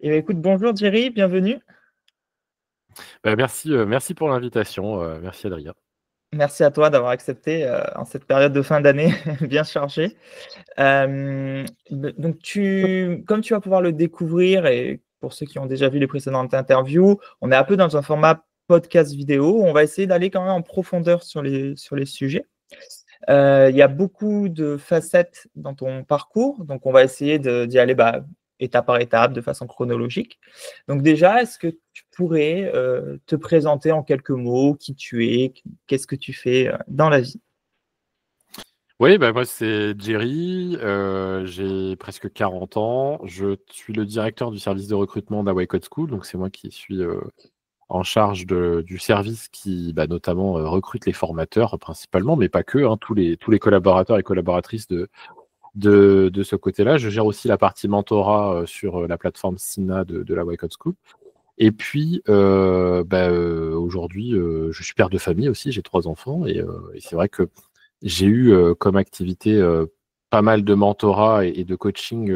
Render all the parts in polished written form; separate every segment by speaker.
Speaker 1: Eh bien, écoute, bonjour Jerry, bienvenue.
Speaker 2: Merci pour l'invitation. Merci Adrien.
Speaker 1: Merci à toi d'avoir accepté en cette période de fin d'année bien chargée. Donc, comme tu vas pouvoir le découvrir, et pour ceux qui ont déjà vu les précédentes interviews, on est un peu dans un format podcast vidéo. On va essayer d'aller quand même en profondeur sur les sujets. Il y a beaucoup de facettes dans ton parcours, donc on va essayer d'y aller étape par étape, de façon chronologique. Donc déjà, est-ce que tu pourrais te présenter en quelques mots qui tu es, qu'est-ce que tu fais dans la vie?
Speaker 2: Oui, moi c'est Jerry, j'ai presque 40 ans. Je suis le directeur du service de recrutement d'Hawaii Code School, donc c'est moi qui suis en charge du service qui notamment recrute les formateurs principalement, mais pas que, hein, tous les collaborateurs et collaboratrices de ce côté-là. Je gère aussi la partie mentorat sur la plateforme SINA de l'Hawaii Code School. Et puis, aujourd'hui, je suis père de famille aussi, j'ai 3 enfants, et c'est vrai que j'ai eu comme activité pas mal de mentorat et de coaching,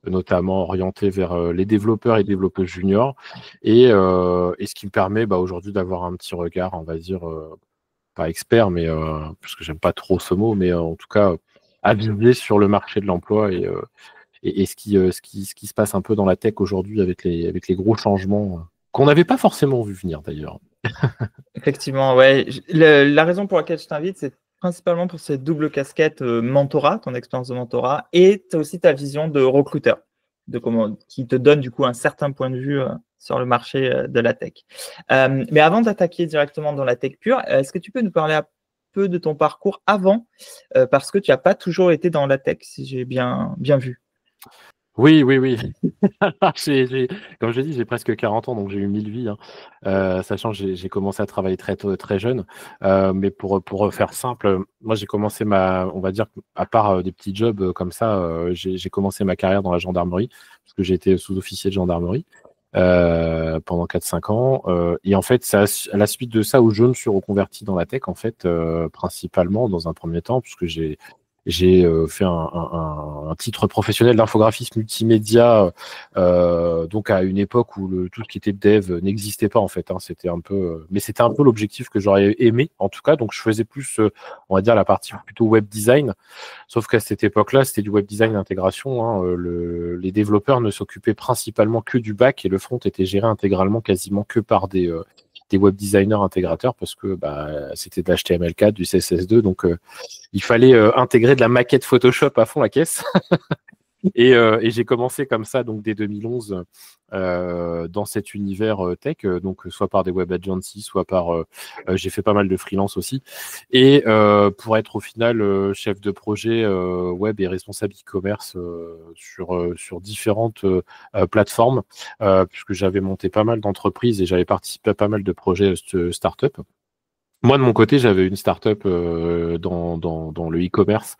Speaker 2: notamment orienté vers les développeurs et développeuses juniors, et ce qui me permet aujourd'hui d'avoir un petit regard, on va dire, pas expert, mais parce que j'aime pas trop ce mot, mais en tout cas, avisé sur le marché de l'emploi et ce qui se passe un peu dans la tech aujourd'hui avec les gros changements qu'on n'avait pas forcément vu venir d'ailleurs.
Speaker 1: Effectivement, ouais. La raison pour laquelle je t'invite, c'est principalement pour cette double casquette mentorat, ton expérience de mentorat, et tu as aussi ta vision de recruteur, qui te donne du coup un certain point de vue sur le marché de la tech. Mais avant d'attaquer directement dans la tech pure, est-ce que tu peux nous parler un peu de ton parcours avant, parce que tu n'as pas toujours été dans la tech, si j'ai bien vu.
Speaker 2: Oui, oui, oui. Comme je l'ai dit, j'ai presque 40 ans, donc j'ai eu 1000 vies, hein. Sachant que j'ai commencé à travailler très tôt, très jeune. Mais pour faire simple, moi j'ai commencé on va dire, à part des petits jobs comme ça, j'ai commencé ma carrière dans la gendarmerie, parce que j'ai été sous-officier de gendarmerie pendant 4-5 ans. Et en fait, c'est à la suite de ça où je me suis reconverti dans la tech, en fait, principalement dans un premier temps, puisque j'ai fait un titre professionnel d'infographiste multimédia, donc à une époque où tout ce qui était dev n'existait pas en fait, hein. C'était un peu, mais c'était un peu l'objectif que j'aurais aimé en tout cas. Donc je faisais plus, on va dire la partie plutôt web design. Sauf qu'à cette époque-là, c'était du web design d'intégration, hein. Les développeurs ne s'occupaient principalement que du back et le front était géré intégralement quasiment que par des web designers intégrateurs parce que c'était de l'HTML4, du CSS2, donc il fallait intégrer de la maquette Photoshop à fond la caisse. Et j'ai commencé comme ça donc dès 2011 dans cet univers tech, donc soit par des web agencies, soit par j'ai fait pas mal de freelance aussi, et pour être au final chef de projet web et responsable e-commerce sur différentes plateformes, puisque j'avais monté pas mal d'entreprises et j'avais participé à pas mal de projets start-up. Moi, de mon côté, j'avais une start-up dans le e-commerce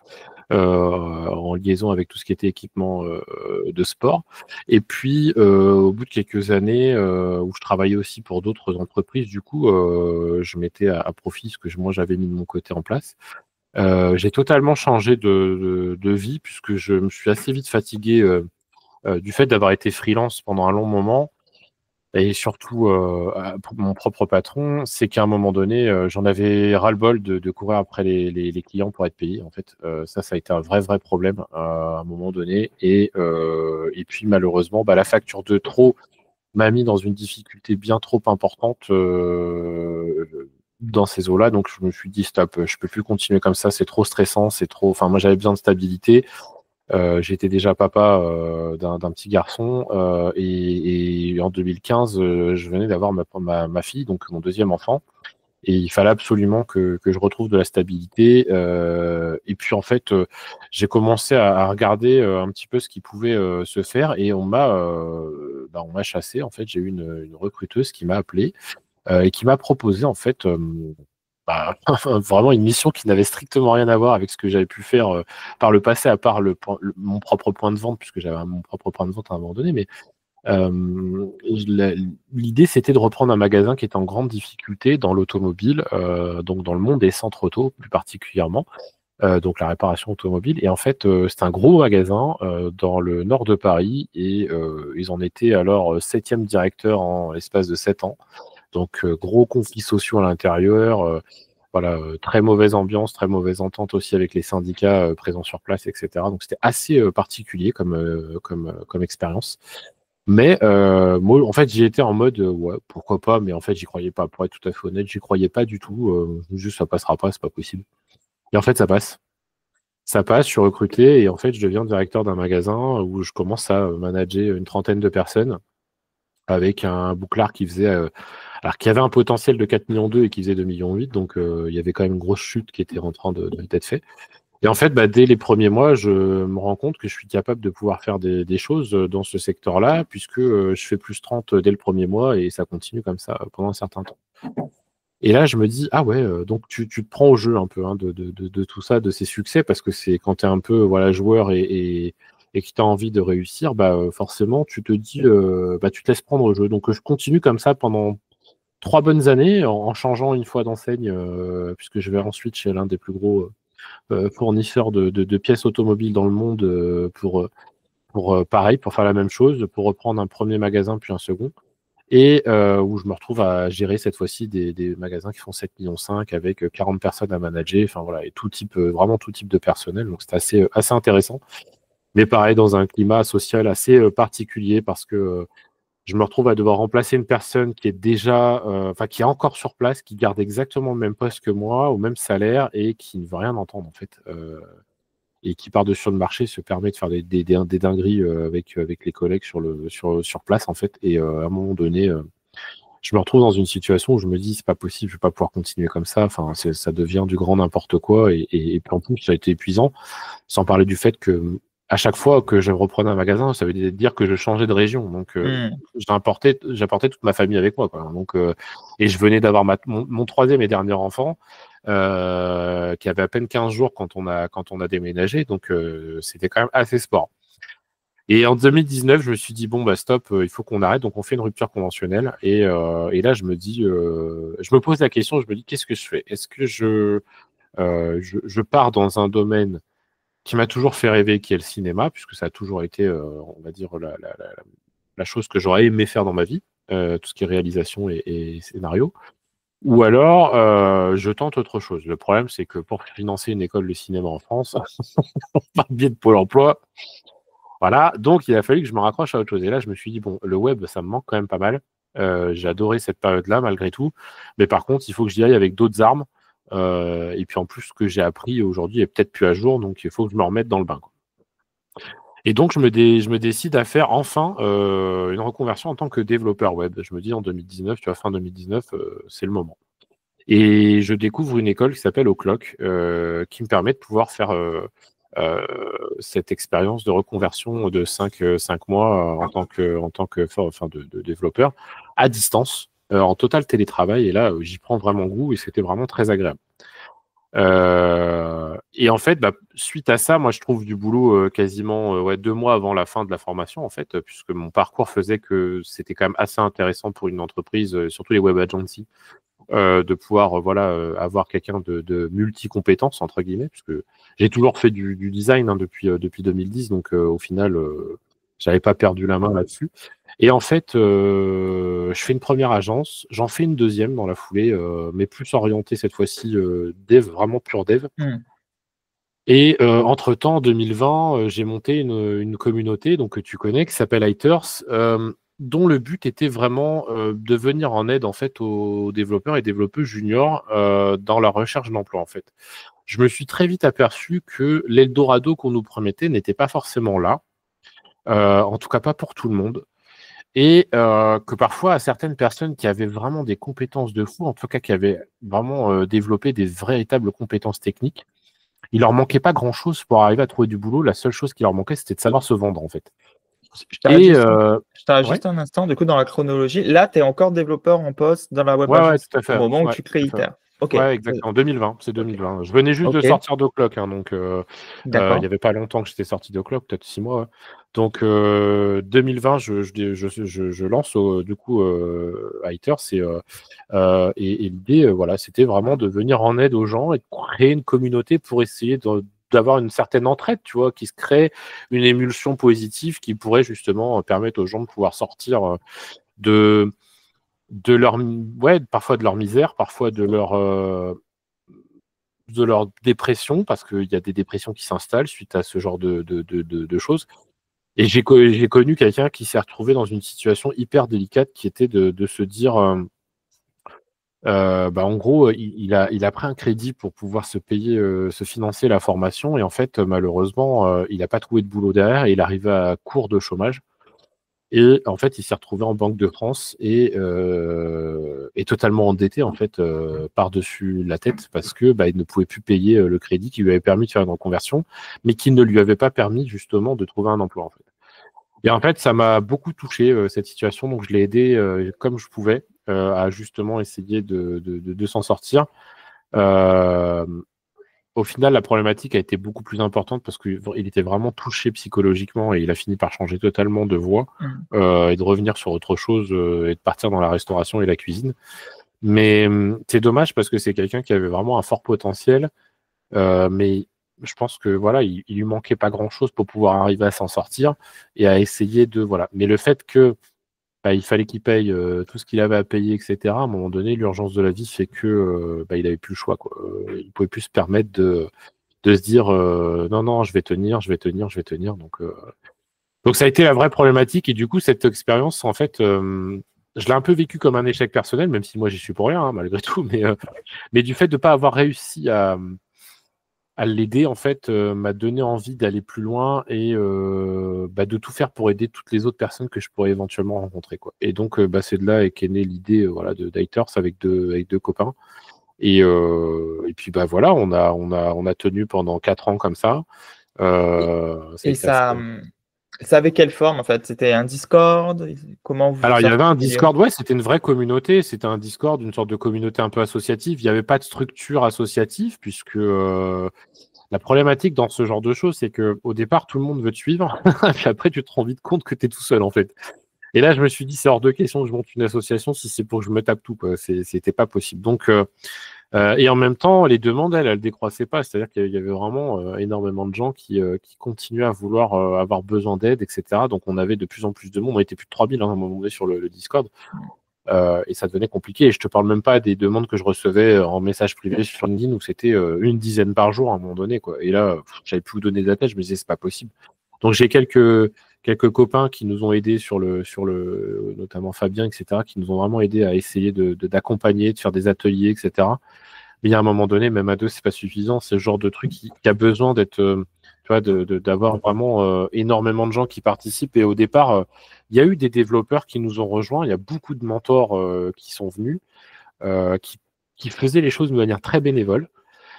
Speaker 2: en liaison avec tout ce qui était équipement de sport. Et puis, au bout de quelques années où je travaillais aussi pour d'autres entreprises, du coup, je mettais à profit ce que moi j'avais mis de mon côté en place. J'ai totalement changé de vie puisque je me suis assez vite fatigué du fait d'avoir été freelance pendant un long moment. Et surtout, pour mon propre patron, c'est qu'à un moment donné, j'en avais ras-le-bol de courir après les clients pour être payé. En fait, ça a été un vrai problème à un moment donné. Et puis malheureusement, la facture de trop m'a mis dans une difficulté bien trop importante dans ces eaux-là. Donc je me suis dit stop, je peux plus continuer comme ça. C'est trop stressant, c'est trop. Enfin, moi j'avais besoin de stabilité. J'étais déjà papa d'un petit garçon et en 2015, je venais d'avoir ma fille, donc mon deuxième enfant, et il fallait absolument que je retrouve de la stabilité. Et puis en fait, j'ai commencé à regarder un petit peu ce qui pouvait se faire et on m'a chassé. En fait, j'ai eu une recruteuse qui m'a appelé et qui m'a proposé en fait vraiment une mission qui n'avait strictement rien à voir avec ce que j'avais pu faire par le passé, à part mon propre point de vente, puisque j'avais mon propre point de vente à un moment donné. Mais l'idée, c'était de reprendre un magasin qui était en grande difficulté dans l'automobile, donc dans le monde des centres auto plus particulièrement. donc la réparation automobile. Et en fait, c'est un gros magasin dans le nord de Paris et ils en étaient alors 7e directeur en l'espace de 7 ans. Donc gros conflits sociaux à l'intérieur, voilà, très mauvaise ambiance, très mauvaise entente aussi avec les syndicats présents sur place, etc. Donc c'était assez particulier comme expérience. Mais moi, en fait, j'y étais en mode ouais, pourquoi pas, mais en fait, j'y croyais pas. Pour être tout à fait honnête, j'y croyais pas du tout. Juste, ça passera pas, c'est pas possible. Et en fait, ça passe. Ça passe, je suis recruté et en fait, je deviens directeur d'un magasin où je commence à manager une trentaine de personnes avec un bouclard qui faisait, alors qui avait un potentiel de 4,2 millions et qui faisait 2,8 millions. Donc, il y avait quand même une grosse chute qui était en train d'être faite. Et en fait, dès les premiers mois, je me rends compte que je suis capable de pouvoir faire des choses dans ce secteur-là, puisque je fais plus 30 dès le premier mois et ça continue comme ça pendant un certain temps. Et là, je me dis, ah ouais, donc tu te prends au jeu un peu de tout ça, de ces succès, parce que c'est quand tu es un peu voilà, joueur et que tu as envie de réussir, forcément, tu te dis, tu te laisses prendre au jeu. Donc, je continue comme ça pendant 3 bonnes années, en changeant une fois d'enseigne, puisque je vais ensuite chez l'un des plus gros fournisseurs de pièces automobiles dans le monde pour pareil, pour faire la même chose, pour reprendre un premier magasin puis un second. Et où je me retrouve à gérer cette fois-ci des magasins qui font 7,5 millions avec 40 personnes à manager, enfin voilà, et tout type, vraiment tout type de personnel. Donc c'est assez intéressant. Mais pareil, dans un climat social assez particulier parce que je me retrouve à devoir remplacer une personne qui est déjà, qui est encore sur place, qui garde exactement le même poste que moi, au même salaire et qui ne veut rien entendre en fait. Et qui par-dessus le marché se permet de faire des dingueries avec les collègues sur place en fait. Et à un moment donné, je me retrouve dans une situation où je me dis c'est pas possible, je vais pas pouvoir continuer comme ça. Enfin, ça devient du grand n'importe quoi. Et puis en plus, ça a été épuisant, sans parler du fait que à chaque fois que je reprenais un magasin, ça veut dire que je changeais de région. Donc, j'apportais toute ma famille avec moi, quoi. Donc, et je venais d'avoir mon troisième et dernier enfant, qui avait à peine 15 jours quand on a déménagé. Donc, c'était quand même assez sport. Et en 2019, je me suis dit, bon, stop, il faut qu'on arrête. Donc, on fait une rupture conventionnelle. Et là, je me dis, je me pose la question, je me dis, qu'est-ce que je fais? Est-ce que je pars dans un domaine qui m'a toujours fait rêver, qui est le cinéma, puisque ça a toujours été, on va dire, la chose que j'aurais aimé faire dans ma vie, tout ce qui est réalisation et scénario. Ou alors, je tente autre chose. Le problème, c'est que pour financer une école de cinéma en France, par le biais de Pôle emploi, voilà. Donc, il a fallu que je me raccroche à autre chose. Et là, je me suis dit, bon, le web, ça me manque quand même pas mal. J'ai adoré cette période-là, malgré tout. Mais par contre, il faut que j'y aille avec d'autres armes. Et puis en plus, ce que j'ai appris aujourd'hui est peut-être plus à jour, donc il faut que je me remette dans le bain, quoi. Et donc, je me décide à faire enfin une reconversion en tant que développeur web. Je me dis en 2019, tu vois, fin 2019, c'est le moment. Et je découvre une école qui s'appelle O'Clock, qui me permet de pouvoir faire cette expérience de reconversion de 5 mois en tant que de développeur à distance, en total télétravail. Et là, j'y prends vraiment goût et c'était vraiment très agréable. Et en fait, suite à ça, moi, je trouve du boulot quasiment 2 mois avant la fin de la formation, en fait, puisque mon parcours faisait que c'était quand même assez intéressant pour une entreprise, surtout les web agencies, de pouvoir avoir quelqu'un de multi-compétences, entre guillemets, puisque j'ai toujours fait du design depuis 2010, donc au final, j'avais pas perdu la main là-dessus. Et en fait, je fais une première agence, j'en fais une deuxième dans la foulée, mais plus orientée cette fois-ci dev, vraiment pure dev. Et entre-temps, en 2020, j'ai monté une communauté donc, que tu connais, qui s'appelle Haters, dont le but était vraiment de venir en aide en fait aux développeurs et développeuses juniors dans la recherche d'emploi en fait. Je me suis très vite aperçu que l'Eldorado qu'on nous promettait n'était pas forcément là, en tout cas pas pour tout le monde, et que parfois à certaines personnes qui avaient vraiment des compétences de fou, en tout cas qui avaient vraiment développé des véritables compétences techniques, il leur manquait pas grand-chose pour arriver à trouver du boulot. La seule chose qui leur manquait, c'était de savoir se vendre en fait.
Speaker 1: Je t'arrête juste un instant, du coup, dans la chronologie. Là, tu es encore développeur en poste dans la web agence
Speaker 2: tout à fait.
Speaker 1: au moment où tu crées ITER. Ok,
Speaker 2: Ouais, exactement. 2020, c'est
Speaker 1: ok,
Speaker 2: 2020. Je venais juste de
Speaker 1: ok,
Speaker 2: sortir d'Oclock, hein, donc il n'y
Speaker 1: d'accord.
Speaker 2: avait pas longtemps que j'étais sorti d'Oclock, peut-être 6 mois. Ouais. Donc 2020, je lance du coup Hater, et l'idée, voilà, c'était vraiment de venir en aide aux gens et de créer une communauté pour essayer d'avoir une certaine entraide, tu vois, qui se crée une émulsion positive qui pourrait justement permettre aux gens de pouvoir sortir de ouais, parfois de leur misère, parfois de leur dépression, parce qu'il y a des dépressions qui s'installent suite à ce genre de choses. Et j'ai connu quelqu'un qui s'est retrouvé dans une situation hyper délicate qui était de se dire, en gros, il a pris un crédit pour pouvoir se payer, se financer la formation, et en fait, malheureusement, il n'a pas trouvé de boulot derrière et il arrivait à court de chômage. Et en fait, il s'est retrouvé en Banque de France et totalement endetté en fait par-dessus la tête parce que il ne pouvait plus payer le crédit qui lui avait permis de faire une reconversion, mais qui ne lui avait pas permis justement de trouver un emploi en fait. Et en fait, ça m'a beaucoup touché cette situation, donc je l'ai aidé comme je pouvais à justement essayer de s'en sortir. Euh, Au final, la problématique a été beaucoup plus importante parce qu'il était vraiment touché psychologiquement et il a fini par changer totalement de voie
Speaker 1: Hmm.
Speaker 2: et de revenir sur autre chose et de partir dans la restauration et la cuisine. Mais c'est dommage parce que c'est quelqu'un qui avait vraiment un fort potentiel, mais je pense que voilà, il lui manquait pas grand-chose pour pouvoir arriver à s'en sortir et à essayer de voilà. Mais le fait que il fallait qu'il paye tout ce qu'il avait à payer, etc. À un moment donné, l'urgence de la vie fait que il avait plus le choix, quoi. Il pouvait plus se permettre de se dire non, non, je vais tenir, je vais tenir, je vais tenir. Donc ça a été la vraie problématique. Et du coup, cette expérience, en fait, je l'ai un peu vécu comme un échec personnel, même si moi, j'y suis pour rien, hein, malgré tout. Mais du fait de ne pas avoir réussi à l'aider, en fait, m'a donné envie d'aller plus loin et de tout faire pour aider toutes les autres personnes que je pourrais éventuellement rencontrer, quoi. Et donc, c'est de là qu'est née l'idée voilà, de Daters avec deux copains. Et puis voilà, on a tenu pendant 4 ans comme ça.
Speaker 1: Et,
Speaker 2: Ça a
Speaker 1: et
Speaker 2: été assez.
Speaker 1: ça avait quelle forme en fait? C'était un Discord? Comment vous
Speaker 2: Alors, il y avait un
Speaker 1: articoliez?
Speaker 2: Discord, ouais, c'était une vraie communauté. C'était un Discord, une sorte de communauté un peu associative. Il n'y avait pas de structure associative, puisque la problématique dans ce genre de choses, c'est que au départ, tout le monde veut te suivre. Puis après, tu te rends vite compte que tu es tout seul, en fait. Et là, je me suis dit, c'est hors de question que je monte une association si c'est pour que je me tape tout, quoi. C'était pas possible. Donc, et en même temps, les demandes, elles décroissaient pas. C'est-à-dire qu'il y avait vraiment énormément de gens qui continuaient à vouloir avoir besoin d'aide, etc. Donc, on avait de plus en plus de monde. On était plus de 3000 hein, à un moment donné sur le Discord. Et ça devenait compliqué. Et je te parle même pas des demandes que je recevais en message privé sur LinkedIn où c'était une dizaine par jour à un moment donné, quoi. Et là, j'avais plus où donner de la tête. Je me disais, c'est pas possible. Donc, j'ai quelques copains qui nous ont aidés notamment Fabien, etc., qui nous ont vraiment aidés à essayer d'accompagner, de faire des ateliers, etc. Mais il y a un moment donné, même à deux, c'est pas suffisant. C'est le genre de truc qui a besoin d'être, tu vois, d'avoir vraiment énormément de gens qui participent. Et au départ, il y a eu des développeurs qui nous ont rejoints. Il y a beaucoup de mentors qui sont venus, euh, qui, qui faisaient les choses de manière très bénévole.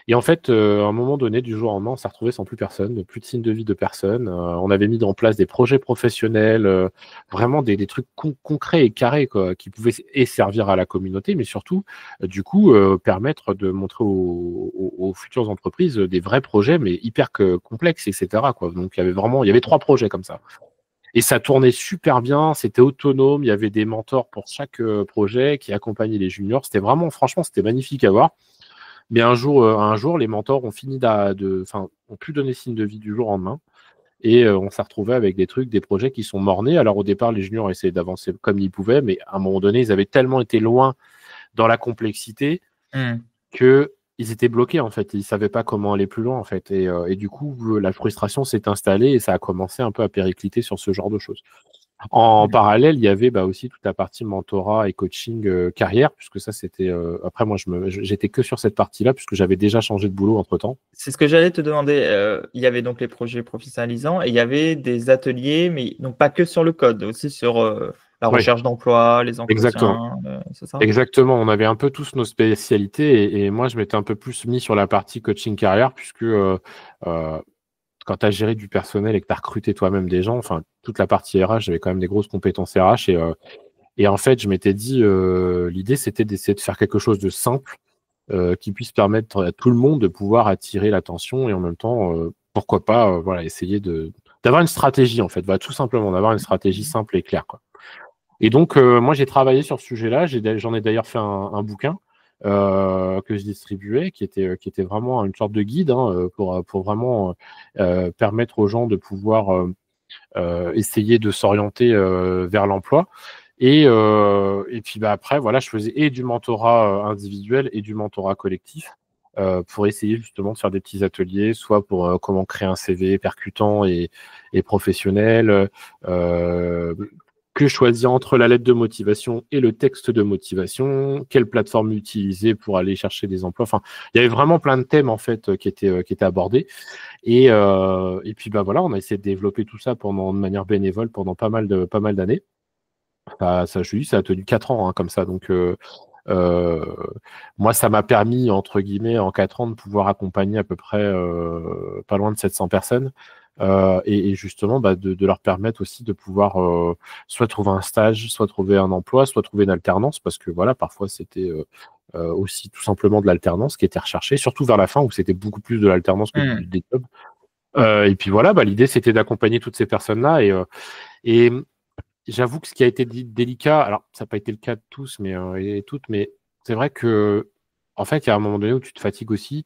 Speaker 2: Et en fait, à un moment donné, du jour au lendemain, on s'est retrouvé sans plus personne, plus de signe de vie de personne. On avait mis en place des projets professionnels, vraiment des trucs concrets et carrés, quoi, qui pouvaient servir à la communauté, mais surtout, du coup, permettre de montrer aux futures entreprises des vrais projets, mais hyper complexes, etc., quoi. Donc, il y avait 3 projets comme ça. Et ça tournait super bien, c'était autonome, il y avait des mentors pour chaque projet qui accompagnaient les juniors. C'était vraiment, franchement, c'était magnifique à voir. Mais un jour, les mentors ont fini ont pu donner signe de vie du jour au lendemain. Et on s'est retrouvé avec des trucs, des projets qui sont mornés. Alors au départ, les juniors essayaient d'avancer comme ils pouvaient, mais à un moment donné, ils avaient tellement été loin dans la complexité
Speaker 1: Hmm.
Speaker 2: que ils étaient bloqués en fait. Ils savaient pas comment aller plus loin en fait. Et du coup, la frustration s'est installée et ça a commencé un peu à péricliter sur ce genre de choses. En parallèle, il y avait aussi toute la partie mentorat et coaching carrière, puisque ça, c'était. Après, moi, j'étais que sur cette partie-là, puisque j'avais déjà changé de boulot entre-temps.
Speaker 1: C'est ce que j'allais te demander. Il y avait donc les projets professionnalisants et il y avait des ateliers, mais donc pas que sur le code, aussi sur la
Speaker 2: Oui,
Speaker 1: recherche d'emploi, les
Speaker 2: exactement.
Speaker 1: entretiens, c'est ça?
Speaker 2: Exactement. On avait un peu tous nos spécialités et moi, je m'étais un peu plus mis sur la partie coaching carrière, puisque euh, quand tu as géré du personnel et que tu as recruté toi-même des gens, enfin, toute la partie RH, j'avais quand même des grosses compétences RH et en fait, je m'étais dit, l'idée, c'était d'essayer de faire quelque chose de simple qui puisse permettre à tout le monde de pouvoir attirer l'attention et en même temps, pourquoi pas, voilà, essayer d'avoir une stratégie, en fait, voilà, tout simplement, d'avoir une stratégie simple et claire, quoi. Et donc, moi, j'ai travaillé sur ce sujet-là. J'en ai d'ailleurs fait un bouquin que je distribuais, qui était vraiment une sorte de guide pour vraiment permettre aux gens de pouvoir essayer de s'orienter vers l'emploi. Et puis après, voilà, je faisais et du mentorat individuel et du mentorat collectif pour essayer justement de faire des petits ateliers, soit pour comment créer un CV percutant et professionnel, que choisir entre la lettre de motivation et le texte de motivation, quelle plateforme utiliser pour aller chercher des emplois. Enfin, il y avait vraiment plein de thèmes en fait qui étaient abordés. Et puis bah voilà, on a essayé de développer tout ça de manière bénévole pendant pas mal d'années. Ça a tenu 4 ans comme ça. Donc moi, ça m'a permis, entre guillemets, en 4 ans, de pouvoir accompagner à peu près pas loin de 700 personnes. Et justement, de leur permettre aussi de pouvoir soit trouver un stage, soit trouver un emploi, soit trouver une alternance, parce que voilà, parfois c'était aussi tout simplement de l'alternance qui était recherchée, surtout vers la fin où c'était beaucoup plus de l'alternance que des jobs. Et puis voilà, l'idée c'était d'accompagner toutes ces personnes-là et j'avoue que ce qui a été délicat, alors ça n'a pas été le cas de tous et toutes, mais c'est vrai que en fait, il y a un moment donné où tu te fatigues aussi,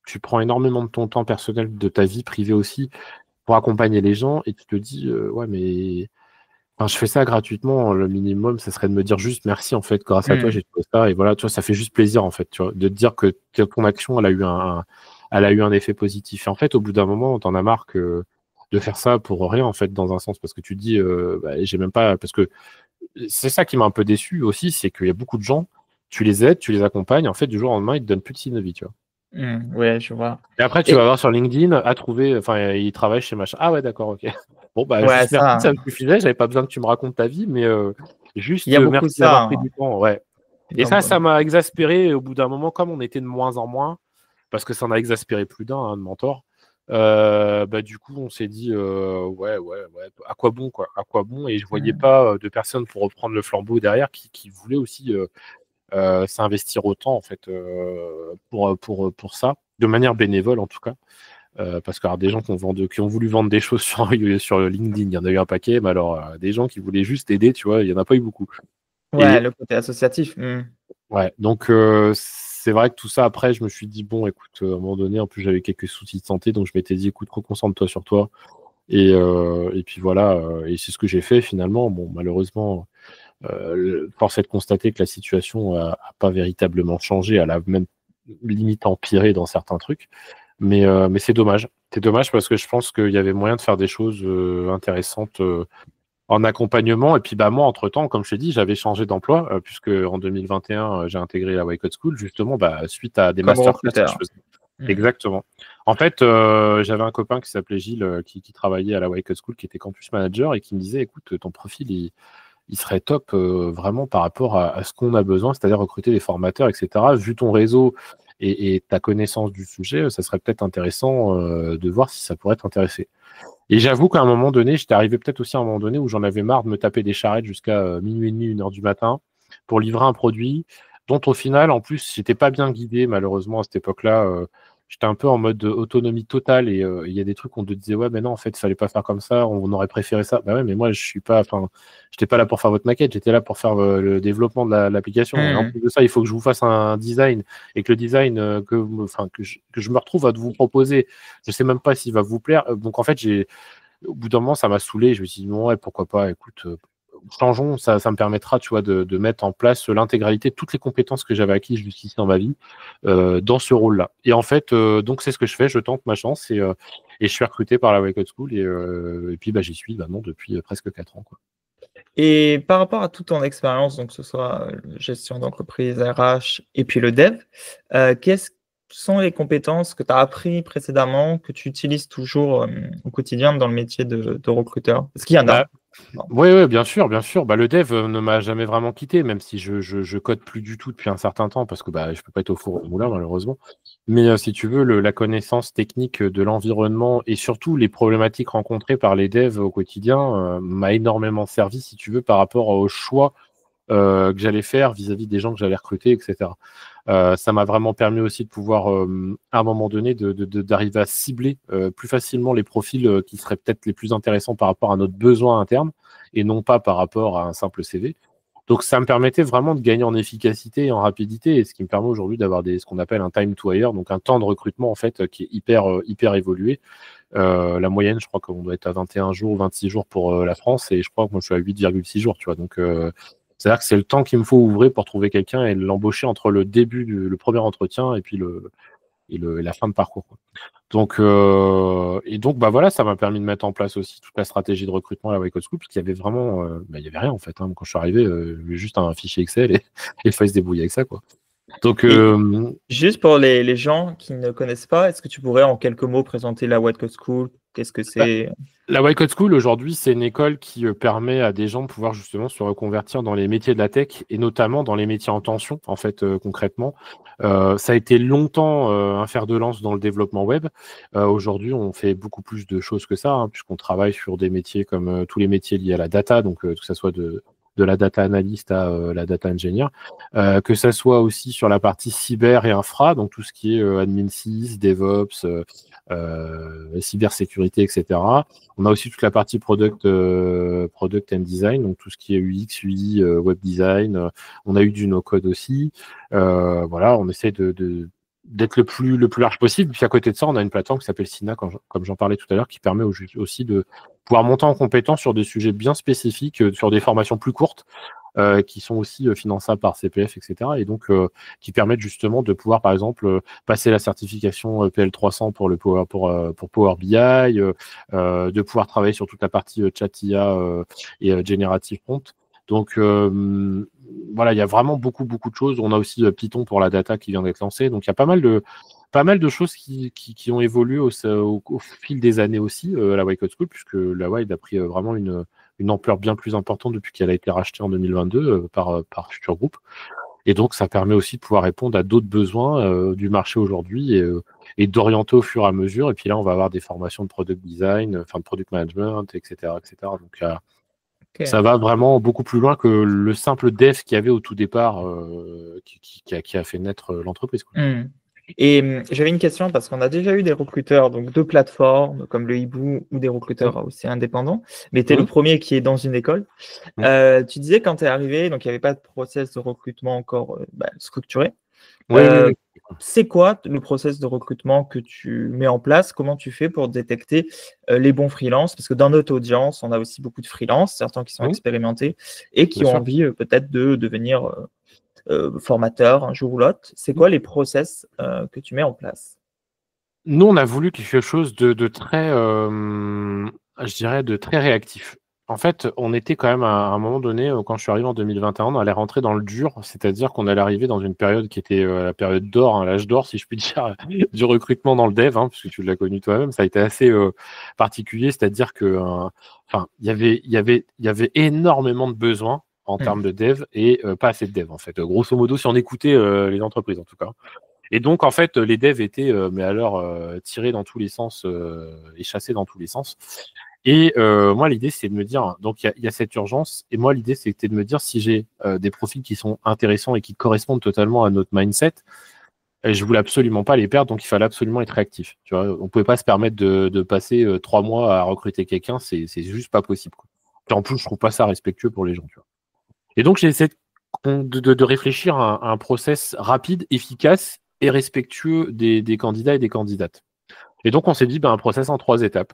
Speaker 2: tu prends énormément de ton temps personnel, de ta vie privée aussi, pour accompagner les gens, et tu te dis ouais, mais enfin, je fais ça gratuitement, le minimum, ça serait de me dire juste merci, en fait, grâce à toi, j'ai trouvé ça, et voilà, tu vois, ça fait juste plaisir, en fait, tu vois, de te dire que ton action, elle a eu un effet positif. Et en fait, au bout d'un moment, t'en as marre de faire ça pour rien, en fait, dans un sens, parce que tu te dis, j'ai même pas, parce que c'est ça qui m'a un peu déçu aussi, c'est qu'il y a beaucoup de gens, tu les aides, tu les accompagnes, en fait, du jour au lendemain, ils te donnent plus de signe de vie, tu vois.
Speaker 1: Ouais, je vois.
Speaker 2: Et après, tu vas voir sur LinkedIn, à trouver, enfin, il travaille chez machin. Ah ouais, d'accord, ok. Bon,
Speaker 1: Ouais,
Speaker 2: juste merci,
Speaker 1: ça,
Speaker 2: ça me suffisait. J'avais pas besoin que tu me racontes ta vie, mais
Speaker 1: il
Speaker 2: juste
Speaker 1: y a beaucoup
Speaker 2: merci
Speaker 1: ça,
Speaker 2: d'avoir pris
Speaker 1: hein.
Speaker 2: du temps. Ouais. Et
Speaker 1: Donc,
Speaker 2: ça m'a exaspéré au bout d'un moment, comme on était de moins en moins, parce que ça en a exaspéré plus d'un, de mentor. Du coup, on s'est dit, ouais, à quoi bon, quoi, à quoi bon? Et je voyais pas de personnes pour reprendre le flambeau derrière qui voulaient aussi s'investir autant, en fait, pour ça, de manière bénévole, en tout cas. Parce qu'il y a des gens qui ont voulu vendre des choses sur LinkedIn, il y en a eu un paquet, mais alors des gens qui voulaient juste aider, tu vois, il n'y en a pas eu beaucoup.
Speaker 1: ouais,
Speaker 2: Et
Speaker 1: le côté associatif.
Speaker 2: ouais, donc c'est vrai que tout ça, après, je me suis dit, bon, écoute, à un moment donné, en plus, j'avais quelques soucis de santé, donc je m'étais dit, écoute, reconcentre-toi sur toi. Et puis voilà, et c'est ce que j'ai fait finalement. Bon, malheureusement, force est de constater que la situation n'a pas véritablement changé, elle a même limite empiré dans certains trucs. Mais c'est dommage. C'est dommage parce que je pense qu'il y avait moyen de faire des choses intéressantes en accompagnement. Et puis moi, entre-temps, comme je t'ai dit, j'avais changé d'emploi, puisque en 2021, j'ai intégré la Wake Up School, justement, suite à des
Speaker 1: Comme
Speaker 2: masterclass que je
Speaker 1: recruteur.
Speaker 2: faisais. Exactement. En fait, j'avais un copain qui s'appelait Gilles, qui travaillait à la Wake Up School, qui était campus manager, et qui me disait, écoute, ton profil, il serait top vraiment par rapport à ce qu'on a besoin, c'est-à-dire recruter des formateurs, etc. Vu ton réseau et ta connaissance du sujet, ça serait peut-être intéressant de voir si ça pourrait t'intéresser. Et j'avoue qu'à un moment donné, j'étais arrivé peut-être aussi à un moment donné où j'en avais marre de me taper des charrettes jusqu'à minuit et demi, 1h du matin pour livrer un produit dont au final, en plus, j'étais pas bien guidé malheureusement à cette époque-là. J'étais un peu en mode autonomie totale et il y a des trucs qu'on te disait ouais mais non en fait il fallait pas faire comme ça, on aurait préféré ça. Bah ouais mais moi j'étais pas là pour faire votre maquette, j'étais là pour faire le développement de l'application. Et en plus de ça, il faut que je vous fasse un design et que le design que je me retrouve à vous proposer, je sais même pas s'il va vous plaire. Donc en fait au bout d'un moment ça m'a saoulé. Je me suis dit bon ouais pourquoi pas, écoute. Changeons, ça me permettra, tu vois, de mettre en place l'intégralité de toutes les compétences que j'avais acquises jusqu'ici dans ma vie dans ce rôle-là. Et en fait, donc c'est ce que je fais, je tente ma chance et je suis recruté par la Wake Up School et puis j'y suis maintenant depuis presque 4 ans, quoi.
Speaker 1: Et par rapport à toute ton expérience, donc que ce soit gestion d'entreprise, RH et puis le dev, quelles sont les compétences que tu as appris précédemment, que tu utilises toujours au quotidien dans le métier de recruteur? Est-ce qu'il y en a?
Speaker 2: Oui, bien sûr, bien sûr. Le dev ne m'a jamais vraiment quitté, même si je code plus du tout depuis un certain temps, parce que je peux pas être au four au moulin, malheureusement. Mais si tu veux, la connaissance technique de l'environnement et surtout les problématiques rencontrées par les devs au quotidien m'a énormément servi, si tu veux, par rapport au choix que j'allais faire vis-à-vis des gens que j'allais recruter, etc. Ça m'a vraiment permis aussi de pouvoir, à un moment donné, d'arriver à cibler plus facilement les profils qui seraient peut-être les plus intéressants par rapport à notre besoin interne et non pas par rapport à un simple CV. Donc, ça me permettait vraiment de gagner en efficacité et en rapidité, et ce qui me permet aujourd'hui d'avoir ce qu'on appelle un time to hire, donc un temps de recrutement en fait qui est hyper évolué. La moyenne, je crois qu'on doit être à 21 jours ou 26 jours pour la France, et je crois que moi je suis à 8,6 jours, tu vois. Donc, c'est-à-dire que c'est le temps qu'il me faut ouvrir pour trouver quelqu'un et l'embaucher entre le début le premier entretien et puis la fin de parcours, quoi. Donc, bah voilà, ça m'a permis de mettre en place aussi toute la stratégie de recrutement à la Wake Up School, parce qu'il y avait vraiment, il y avait rien en fait, hein. Quand je suis arrivé, il y avait juste un fichier Excel et il fallait se débrouiller avec ça, quoi. Donc,
Speaker 1: juste pour les gens qui ne connaissent pas, est-ce que tu pourrais en quelques mots présenter la White Coat School? Qu'est-ce que c'est?
Speaker 2: La Wake Up School, aujourd'hui, c'est une école qui permet à des gens de pouvoir justement se reconvertir dans les métiers de la tech et notamment dans les métiers en tension, en fait, concrètement. Ça a été longtemps un fer de lance dans le développement web. Aujourd'hui, on fait beaucoup plus de choses que ça, hein, puisqu'on travaille sur des métiers comme tous les métiers liés à la data, donc que ça soit de la data analyst à la data engineer, que ça soit aussi sur la partie cyber et infra, donc tout ce qui est admin 6, DevOps, cybersécurité, etc. On a aussi toute la partie product and design, donc tout ce qui est UX, UI, web design. On a eu du no-code aussi. Voilà, on essaie d'être le plus large possible. Puis à côté de ça, on a une plateforme qui s'appelle Sina, comme j'en parlais tout à l'heure, qui permet aussi de pouvoir monter en compétence sur des sujets bien spécifiques, sur des formations plus courtes, qui sont aussi finançables par CPF, etc. Et donc, qui permettent justement de pouvoir, par exemple, passer la certification PL300 pour Power BI, de pouvoir travailler sur toute la partie chat IA et Generative Prompt. Donc, voilà, il y a vraiment beaucoup de choses. On a aussi Python pour la data qui vient d'être lancé. Donc, il y a pas mal de choses qui ont évolué au fil des années aussi à la Wake Up School, puisque la Wide a pris vraiment une ampleur bien plus importante depuis qu'elle a été rachetée en 2022 par Future Group. Et donc, ça permet aussi de pouvoir répondre à d'autres besoins du marché aujourd'hui et d'orienter au fur et à mesure. Et puis là, on va avoir des formations de product design, enfin de product management, etc. Donc, ça va vraiment beaucoup plus loin que le simple dev qu'il y avait au tout départ qui a fait naître l'entreprise, quoi.
Speaker 1: Et j'avais une question parce qu'on a déjà eu des recruteurs donc de plateformes comme le Hibou ou des recruteurs aussi indépendants, mais tu es le premier qui est dans une école. Tu disais quand tu es arrivé, donc il n'y avait pas de process de recrutement encore structuré.
Speaker 2: Oui.
Speaker 1: C'est quoi le process de recrutement que tu mets en place? Comment tu fais pour détecter les bons freelances? Parce que dans notre audience, on a aussi beaucoup de freelances, certains qui sont expérimentés et qui ont envie peut-être de devenir formateur un jour ou l'autre. C'est quoi les process que tu mets en place?
Speaker 2: Nous, on a voulu quelque chose de très, je dirais, de très réactif. En fait, on était quand même à un moment donné, quand je suis arrivé en 2021, on allait rentrer dans le dur, c'est-à-dire qu'on allait arriver dans une période qui était la période d'or, hein, l'âge d'or, si je puis dire, du recrutement dans le dev, hein, puisque tu l'as connu toi-même. Ça a été assez particulier, c'est-à-dire que, il y avait énormément de besoins en termes de dev et pas assez de dev, en fait. Grosso modo, si on écoutait les entreprises, en tout cas. Et donc, en fait, les devs étaient, tirés dans tous les sens et chassés dans tous les sens. Et moi, l'idée, c'est de me dire, donc il y a cette urgence. Et moi, l'idée, c'était de me dire, si j'ai des profils qui sont intéressants et qui correspondent totalement à notre mindset, je voulais absolument pas les perdre, donc il fallait absolument être réactif. Tu vois, on pouvait pas se permettre de passer 3 mois à recruter quelqu'un, c'est juste pas possible, quoi. Et en plus, je trouve pas ça respectueux pour les gens, tu vois. Et donc, j'ai essayé de réfléchir à un process rapide, efficace et respectueux des candidats et des candidates. Et donc, on s'est dit un process en 3 étapes.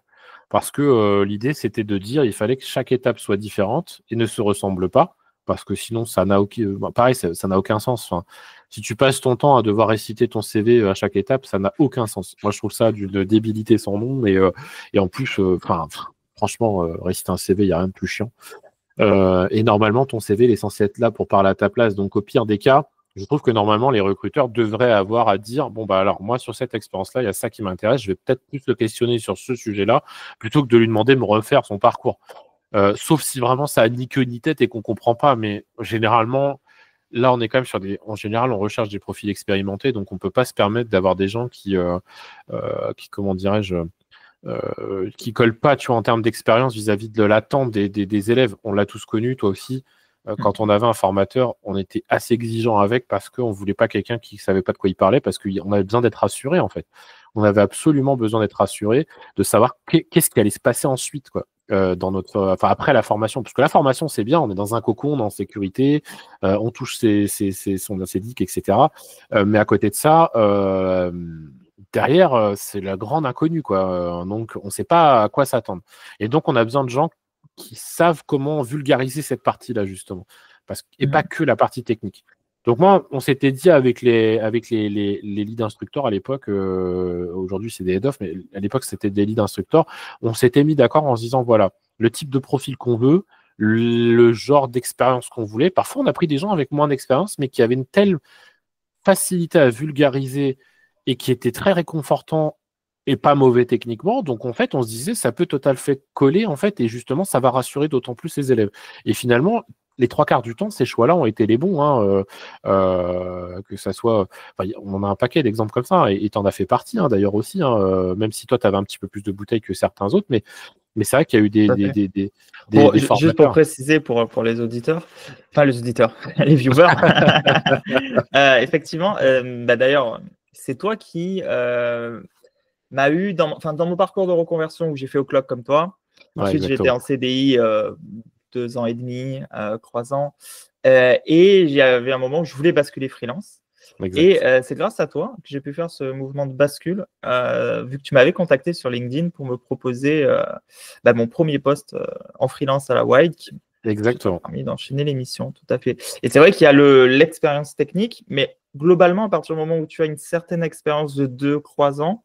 Speaker 2: Parce que l'idée, c'était de dire il fallait que chaque étape soit différente et ne se ressemble pas. Parce que sinon, ça n'a aucun sens. Enfin, si tu passes ton temps à devoir réciter ton CV à chaque étape, ça n'a aucun sens. Moi, je trouve ça d'une débilité sans nom. Et en plus, franchement, réciter un CV, il n'y a rien de plus chiant. Et normalement, ton CV, il est censé être là pour parler à ta place. Donc, au pire des cas, je trouve que normalement, les recruteurs devraient avoir à dire, alors moi, sur cette expérience-là, il y a ça qui m'intéresse, je vais peut-être plus le questionner sur ce sujet-là, plutôt que de lui demander de me refaire son parcours. Sauf si vraiment ça a ni queue ni tête et qu'on comprend pas. Mais généralement, là, on est quand même en général, on recherche des profils expérimentés, donc on peut pas se permettre d'avoir des gens qui comment dirais-je, qui collent pas, tu vois, en termes d'expérience vis-à-vis de l'attente des élèves. On l'a tous connu, toi aussi. Quand on avait un formateur, on était assez exigeant avec parce qu'on ne voulait pas quelqu'un qui ne savait pas de quoi il parlait, parce qu'on avait besoin d'être rassuré, en fait. On avait absolument besoin d'être rassuré, de savoir qu'est-ce qui allait se passer ensuite, quoi. Après la formation, parce que la formation c'est bien, on est dans un cocon, on est en sécurité, on touche ses dicks, etc. Mais à côté de ça, derrière, c'est la grande inconnue, quoi. Donc on ne sait pas à quoi s'attendre. Et donc on a besoin de gens qui savent comment vulgariser cette partie-là, justement, et pas que la partie technique. Donc moi, on s'était dit avec les lead instructeurs à l'époque, aujourd'hui c'est des head-off, mais à l'époque c'était des lead instructeurs, on s'était mis d'accord en se disant, voilà, le type de profil qu'on veut, le genre d'expérience qu'on voulait. Parfois, on a pris des gens avec moins d'expérience, mais qui avaient une telle facilité à vulgariser et qui était très réconfortant et pas mauvais techniquement. Donc, en fait, on se disait, ça peut totalement fait coller, en fait, et justement, ça va rassurer d'autant plus les élèves. Et finalement, les 3/4 du temps, ces choix-là ont été les bons, hein, que ça soit... on a un paquet d'exemples comme ça, et tu en as fait partie, hein, d'ailleurs, aussi, hein, même si toi, tu avais un petit peu plus de bouteilles que certains autres, mais c'est vrai qu'il y a eu des
Speaker 1: juste pour préciser pour les auditeurs, enfin les auditeurs, les viewers, effectivement, d'ailleurs, c'est toi qui m'a eu dans mon parcours de reconversion où j'ai fait au club comme toi. Ensuite, j'étais en CDI 2 ans et demi, croisant. Et j'avais un moment où je voulais basculer freelance. Exact. Et c'est grâce à toi que j'ai pu faire ce mouvement de bascule, vu que tu m'avais contacté sur LinkedIn pour me proposer mon premier poste en freelance à la Wild.
Speaker 2: Exactement.
Speaker 1: Qui m'a permis d'enchaîner l'émission, tout à fait. Et c'est vrai qu'il y a l'expérience technique, mais globalement, à partir du moment où tu as une certaine expérience de 2 croisants,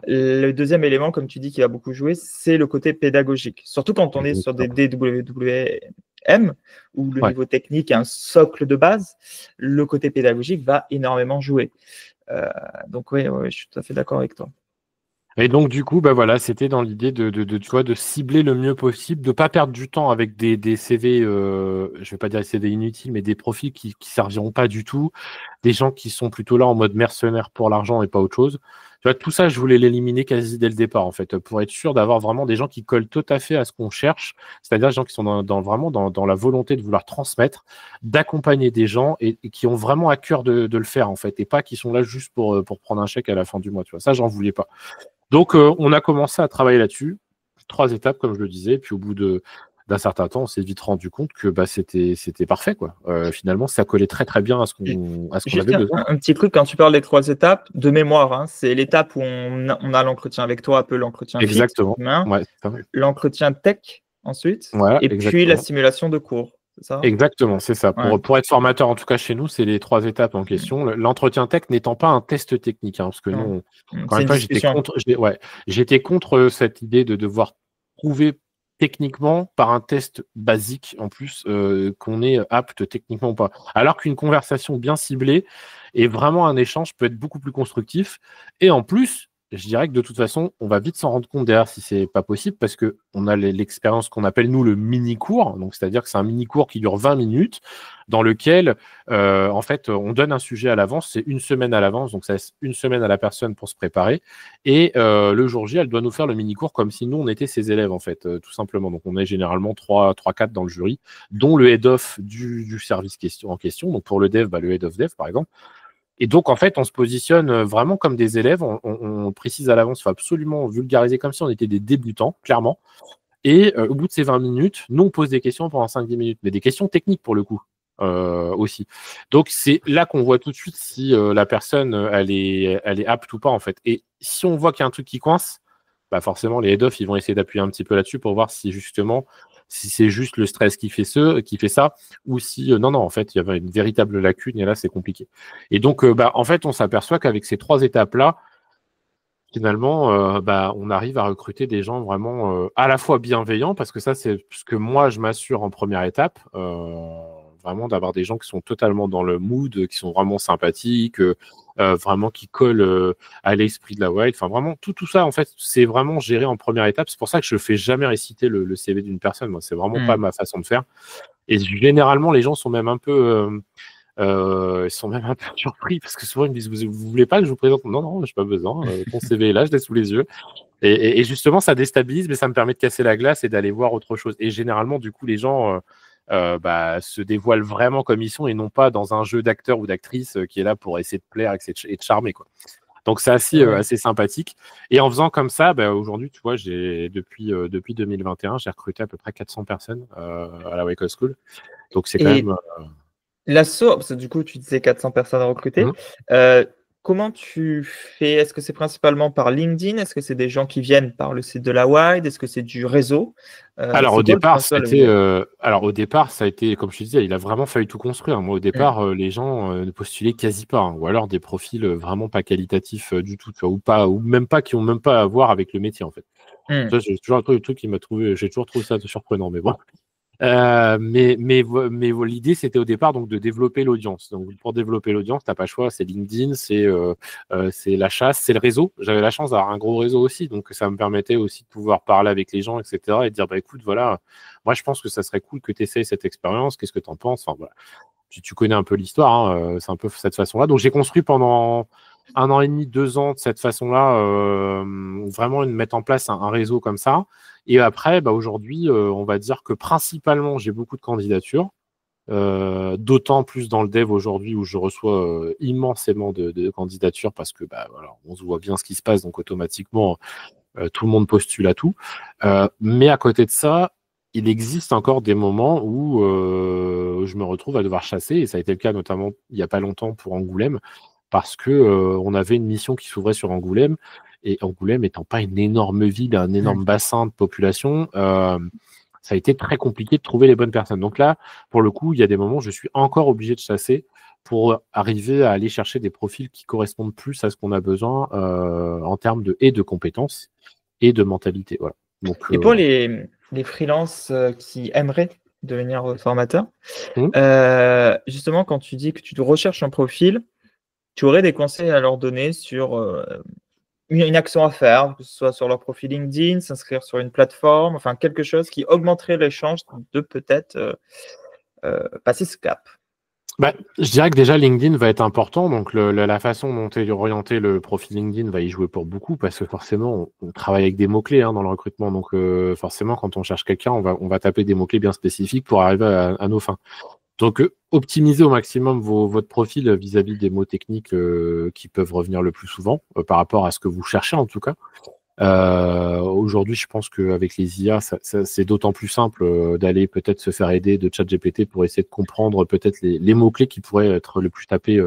Speaker 1: le deuxième élément, comme tu dis, qui a beaucoup joué, c'est le côté pédagogique. Surtout quand on est sur des DWM, où le niveau technique est un socle de base, le côté pédagogique va énormément jouer. Donc oui, je suis tout à fait d'accord avec toi.
Speaker 2: Et donc, du coup, c'était dans l'idée de cibler le mieux possible, de ne pas perdre du temps avec des CV, je ne vais pas dire des CV inutiles, mais des profils qui ne serviront pas du tout, des gens qui sont plutôt là en mode mercenaire pour l'argent et pas autre chose. Tu vois, tout ça, je voulais l'éliminer quasi dès le départ, en fait, pour être sûr d'avoir vraiment des gens qui collent tout à fait à ce qu'on cherche, c'est-à-dire des gens qui sont vraiment dans la volonté de vouloir transmettre, d'accompagner des gens et qui ont vraiment à cœur de le faire, en fait, et pas qui sont là juste pour prendre un chèque à la fin du mois. Tu vois, ça, j'en voulais pas. Donc, on a commencé à travailler là-dessus. 3 étapes, comme je le disais. Puis, au bout d'un certain temps, on s'est vite rendu compte que c'était parfait, quoi. Finalement, ça collait très, très bien à ce qu'on avait besoin.
Speaker 1: Un petit truc, quand tu parles des 3 étapes, de mémoire, hein, c'est l'étape où on a l'entretien avec toi, un peu l'entretien
Speaker 2: exactement.
Speaker 1: L'entretien tech ensuite,
Speaker 2: voilà,
Speaker 1: et puis la simulation de cours. Ça
Speaker 2: exactement, c'est ça. Pour être formateur, en tout cas chez nous, c'est les 3 étapes en question. L'entretien tech n'étant pas un test technique, hein, parce que nous, encore une fois, j'étais contre cette idée de devoir prouver techniquement par un test basique, en plus, qu'on est apte techniquement ou pas. Alors qu'une conversation bien ciblée et vraiment un échange peut être beaucoup plus constructif. Et en plus, je dirais que de toute façon, on va vite s'en rendre compte derrière si c'est pas possible, parce qu'on a l'expérience qu'on appelle, nous, le mini-cours. Donc, c'est-à-dire que c'est un mini-cours qui dure 20 minutes, dans lequel, en fait, on donne un sujet à l'avance. C'est 1 semaine à l'avance, donc ça laisse 1 semaine à la personne pour se préparer. Et le jour J, elle doit nous faire le mini-cours comme si nous, on était ses élèves, en fait, tout simplement. Donc, on est généralement 3-4 dans le jury, dont le head-off du service en question. Donc, pour le dev, le head of dev, par exemple. Et donc, en fait, on se positionne vraiment comme des élèves. On précise à l'avance, il faut absolument vulgariser comme si on était des débutants, clairement. Et au bout de ces 20 minutes, nous, on pose des questions pendant 5-10 minutes, mais des questions techniques pour le coup aussi. Donc, c'est là qu'on voit tout de suite si la personne, elle est apte ou pas, en fait. Et si on voit qu'il y a un truc qui coince, forcément, les head-off, ils vont essayer d'appuyer un petit peu là-dessus pour voir si justement, si c'est juste le stress qui fait ça, ou si non, en fait, il y avait une véritable lacune et là, c'est compliqué. Et donc, en fait, on s'aperçoit qu'avec ces 3 étapes-là, finalement, on arrive à recruter des gens vraiment à la fois bienveillants, parce que ça, c'est ce que moi, je m'assure en première étape, vraiment d'avoir des gens qui sont totalement dans le mood, qui sont vraiment sympathiques, vraiment qui collent à l'esprit de la Wild. Enfin, vraiment, tout ça, en fait, c'est vraiment géré en première étape. C'est pour ça que je ne fais jamais réciter le CV d'une personne. Moi, c'est vraiment pas ma façon de faire. Et généralement, les gens sont même un peu... surpris, parce que souvent ils me disent vous voulez pas que je vous présente? Non, j'ai pas besoin, ton CV est là, je l'ai sous les yeux, et justement ça déstabilise, mais ça me permet de casser la glace et d'aller voir autre chose. Et généralement, du coup, les gens se dévoilent vraiment comme ils sont et non pas dans un jeu d'acteur ou d'actrice qui est là pour essayer de plaire et de charmer, quoi. Donc c'est assez sympathique. Et en faisant comme ça, aujourd'hui, tu vois, depuis 2021, j'ai recruté à peu près 400 personnes à la Wake Up School. Donc c'est quand même...
Speaker 1: L'assaut, parce que du coup, tu disais 400 personnes à recruter. Comment tu fais? Est-ce que c'est principalement par LinkedIn? Est-ce que c'est des gens qui viennent par le site de la Wide? Est-ce que c'est du réseau?
Speaker 2: Alors au départ, ça a été, comme je te disais, il a vraiment fallu tout construire. Moi, au départ, les gens ne postulaient quasi pas, hein, ou alors des profils vraiment pas qualitatifs du tout, tu vois, ou même pas qui ont même pas à voir avec le métier en fait. Ça, c'est toujours un truc qui m'a trouvé, j'ai toujours trouvé ça surprenant, mais bon. Mais l'idée, c'était au départ donc de développer l'audience. Donc pour développer l'audience, t'as pas le choix, c'est LinkedIn, c'est la chasse, c'est le réseau. J'avais la chance d'avoir un gros réseau aussi, donc ça me permettait aussi de pouvoir parler avec les gens, etc. et de dire écoute, voilà, moi je pense que ça serait cool que tu essayes cette expérience. Qu'est-ce que tu en penses? Enfin voilà, tu connais un peu l'histoire, hein, c'est un peu cette façon-là. Donc j'ai construit pendant 1 an et demi, 2 ans de cette façon-là, vraiment mettre en place un réseau comme ça. Et après, aujourd'hui, on va dire que principalement, j'ai beaucoup de candidatures, d'autant plus dans le dev aujourd'hui où je reçois immensément de candidatures parce que voilà, on se voit bien ce qui se passe, donc automatiquement, tout le monde postule à tout. Mais à côté de ça, il existe encore des moments où je me retrouve à devoir chasser, et ça a été le cas notamment il n'y a pas longtemps pour Angoulême, parce que on avait une mission qui s'ouvrait sur Angoulême, et Angoulême étant pas une énorme ville, un énorme bassin de population, ça a été très compliqué de trouver les bonnes personnes. Donc là, pour le coup, il y a des moments où je suis encore obligé de chasser pour arriver à aller chercher des profils qui correspondent plus à ce qu'on a besoin en termes de compétences et de mentalité. Voilà. Donc,
Speaker 1: et pour les freelances qui aimeraient devenir formateur, justement, quand tu dis que tu recherches un profil, tu aurais des conseils à leur donner sur une action à faire, que ce soit sur leur profil LinkedIn, s'inscrire sur une plateforme, enfin quelque chose qui augmenterait les chances de peut-être passer ce cap?
Speaker 2: Je dirais que déjà LinkedIn va être important, donc la façon dont est orienté le profil LinkedIn va y jouer pour beaucoup, parce que forcément on travaille avec des mots-clés dans le recrutement, donc forcément quand on cherche quelqu'un, on va taper des mots-clés bien spécifiques pour arriver à nos fins. Donc optimisez au maximum votre profil vis-à-vis des mots techniques qui peuvent revenir le plus souvent par rapport à ce que vous cherchez en tout cas. Aujourd'hui, je pense qu'avec les IA, c'est d'autant plus simple d'aller peut-être se faire aider de ChatGPT pour essayer de comprendre peut-être les mots-clés qui pourraient être le plus tapés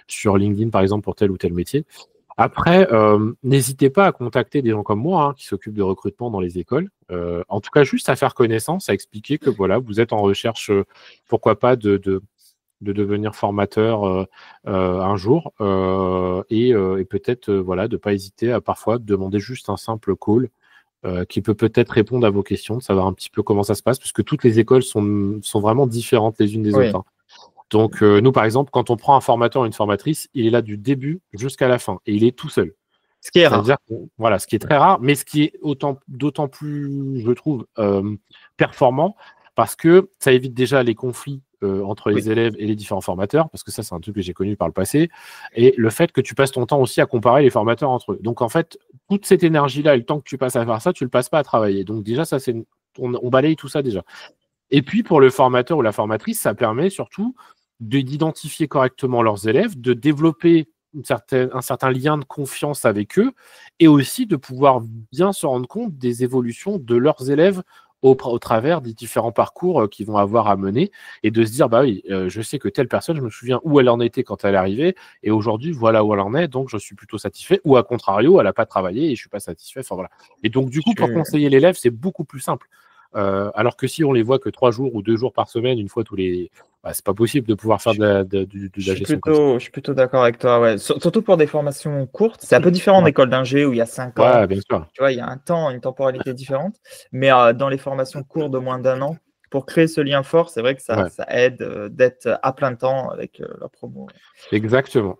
Speaker 2: sur LinkedIn, par exemple, pour tel ou tel métier. Après, n'hésitez pas à contacter des gens comme moi qui s'occupent de recrutement dans les écoles. En tout cas, juste à faire connaissance, à expliquer que voilà, vous êtes en recherche, pourquoi pas, de devenir formateur un jour et peut-être voilà, de ne pas hésiter à parfois demander juste un simple call qui peut-être répondre à vos questions, de savoir un petit peu comment ça se passe, parce que toutes les écoles sont vraiment différentes les unes des autres. Donc nous, par exemple, quand on prend un formateur ou une formatrice, il est là du début jusqu'à la fin et il est tout seul.
Speaker 1: Ce qui est rare.
Speaker 2: Voilà, ce qui est très rare, mais ce qui est d'autant plus, je trouve, performant, parce que ça évite déjà les conflits entre les élèves et les différents formateurs, parce que ça, c'est un truc que j'ai connu par le passé, et le fait que tu passes ton temps aussi à comparer les formateurs entre eux. Donc, en fait, toute cette énergie-là et le temps que tu passes à faire ça, tu le passes pas à travailler. Donc, déjà, ça, on balaye tout ça déjà. Et puis, pour le formateur ou la formatrice, ça permet surtout d'identifier correctement leurs élèves, de développer un certain lien de confiance avec eux, et aussi de pouvoir bien se rendre compte des évolutions de leurs élèves au travers des différents parcours qu'ils vont avoir à mener, et de se dire, je sais que telle personne, je me souviens où elle en était quand elle est arrivée, et aujourd'hui, voilà où elle en est, donc je suis plutôt satisfait, ou à contrario, elle n'a pas travaillé et je ne suis pas satisfait. Enfin, voilà. Et donc, du coup, pour conseiller l'élève, c'est beaucoup plus simple. Alors que si on les voit que 3 jours ou 2 jours par semaine, une fois tous les... c'est pas possible de pouvoir faire de la gestion comme ça.
Speaker 1: Je suis plutôt d'accord avec toi. Ouais. Surtout pour des formations courtes. C'est un peu différent en école d'ingé où il y a 5 ans.
Speaker 2: Ouais, bien sûr.
Speaker 1: Tu vois, il y a un temps, une temporalité différente. Mais dans les formations courtes de moins d'1 an, pour créer ce lien fort, c'est vrai que ça aide d'être à plein temps avec la promo.
Speaker 2: Exactement.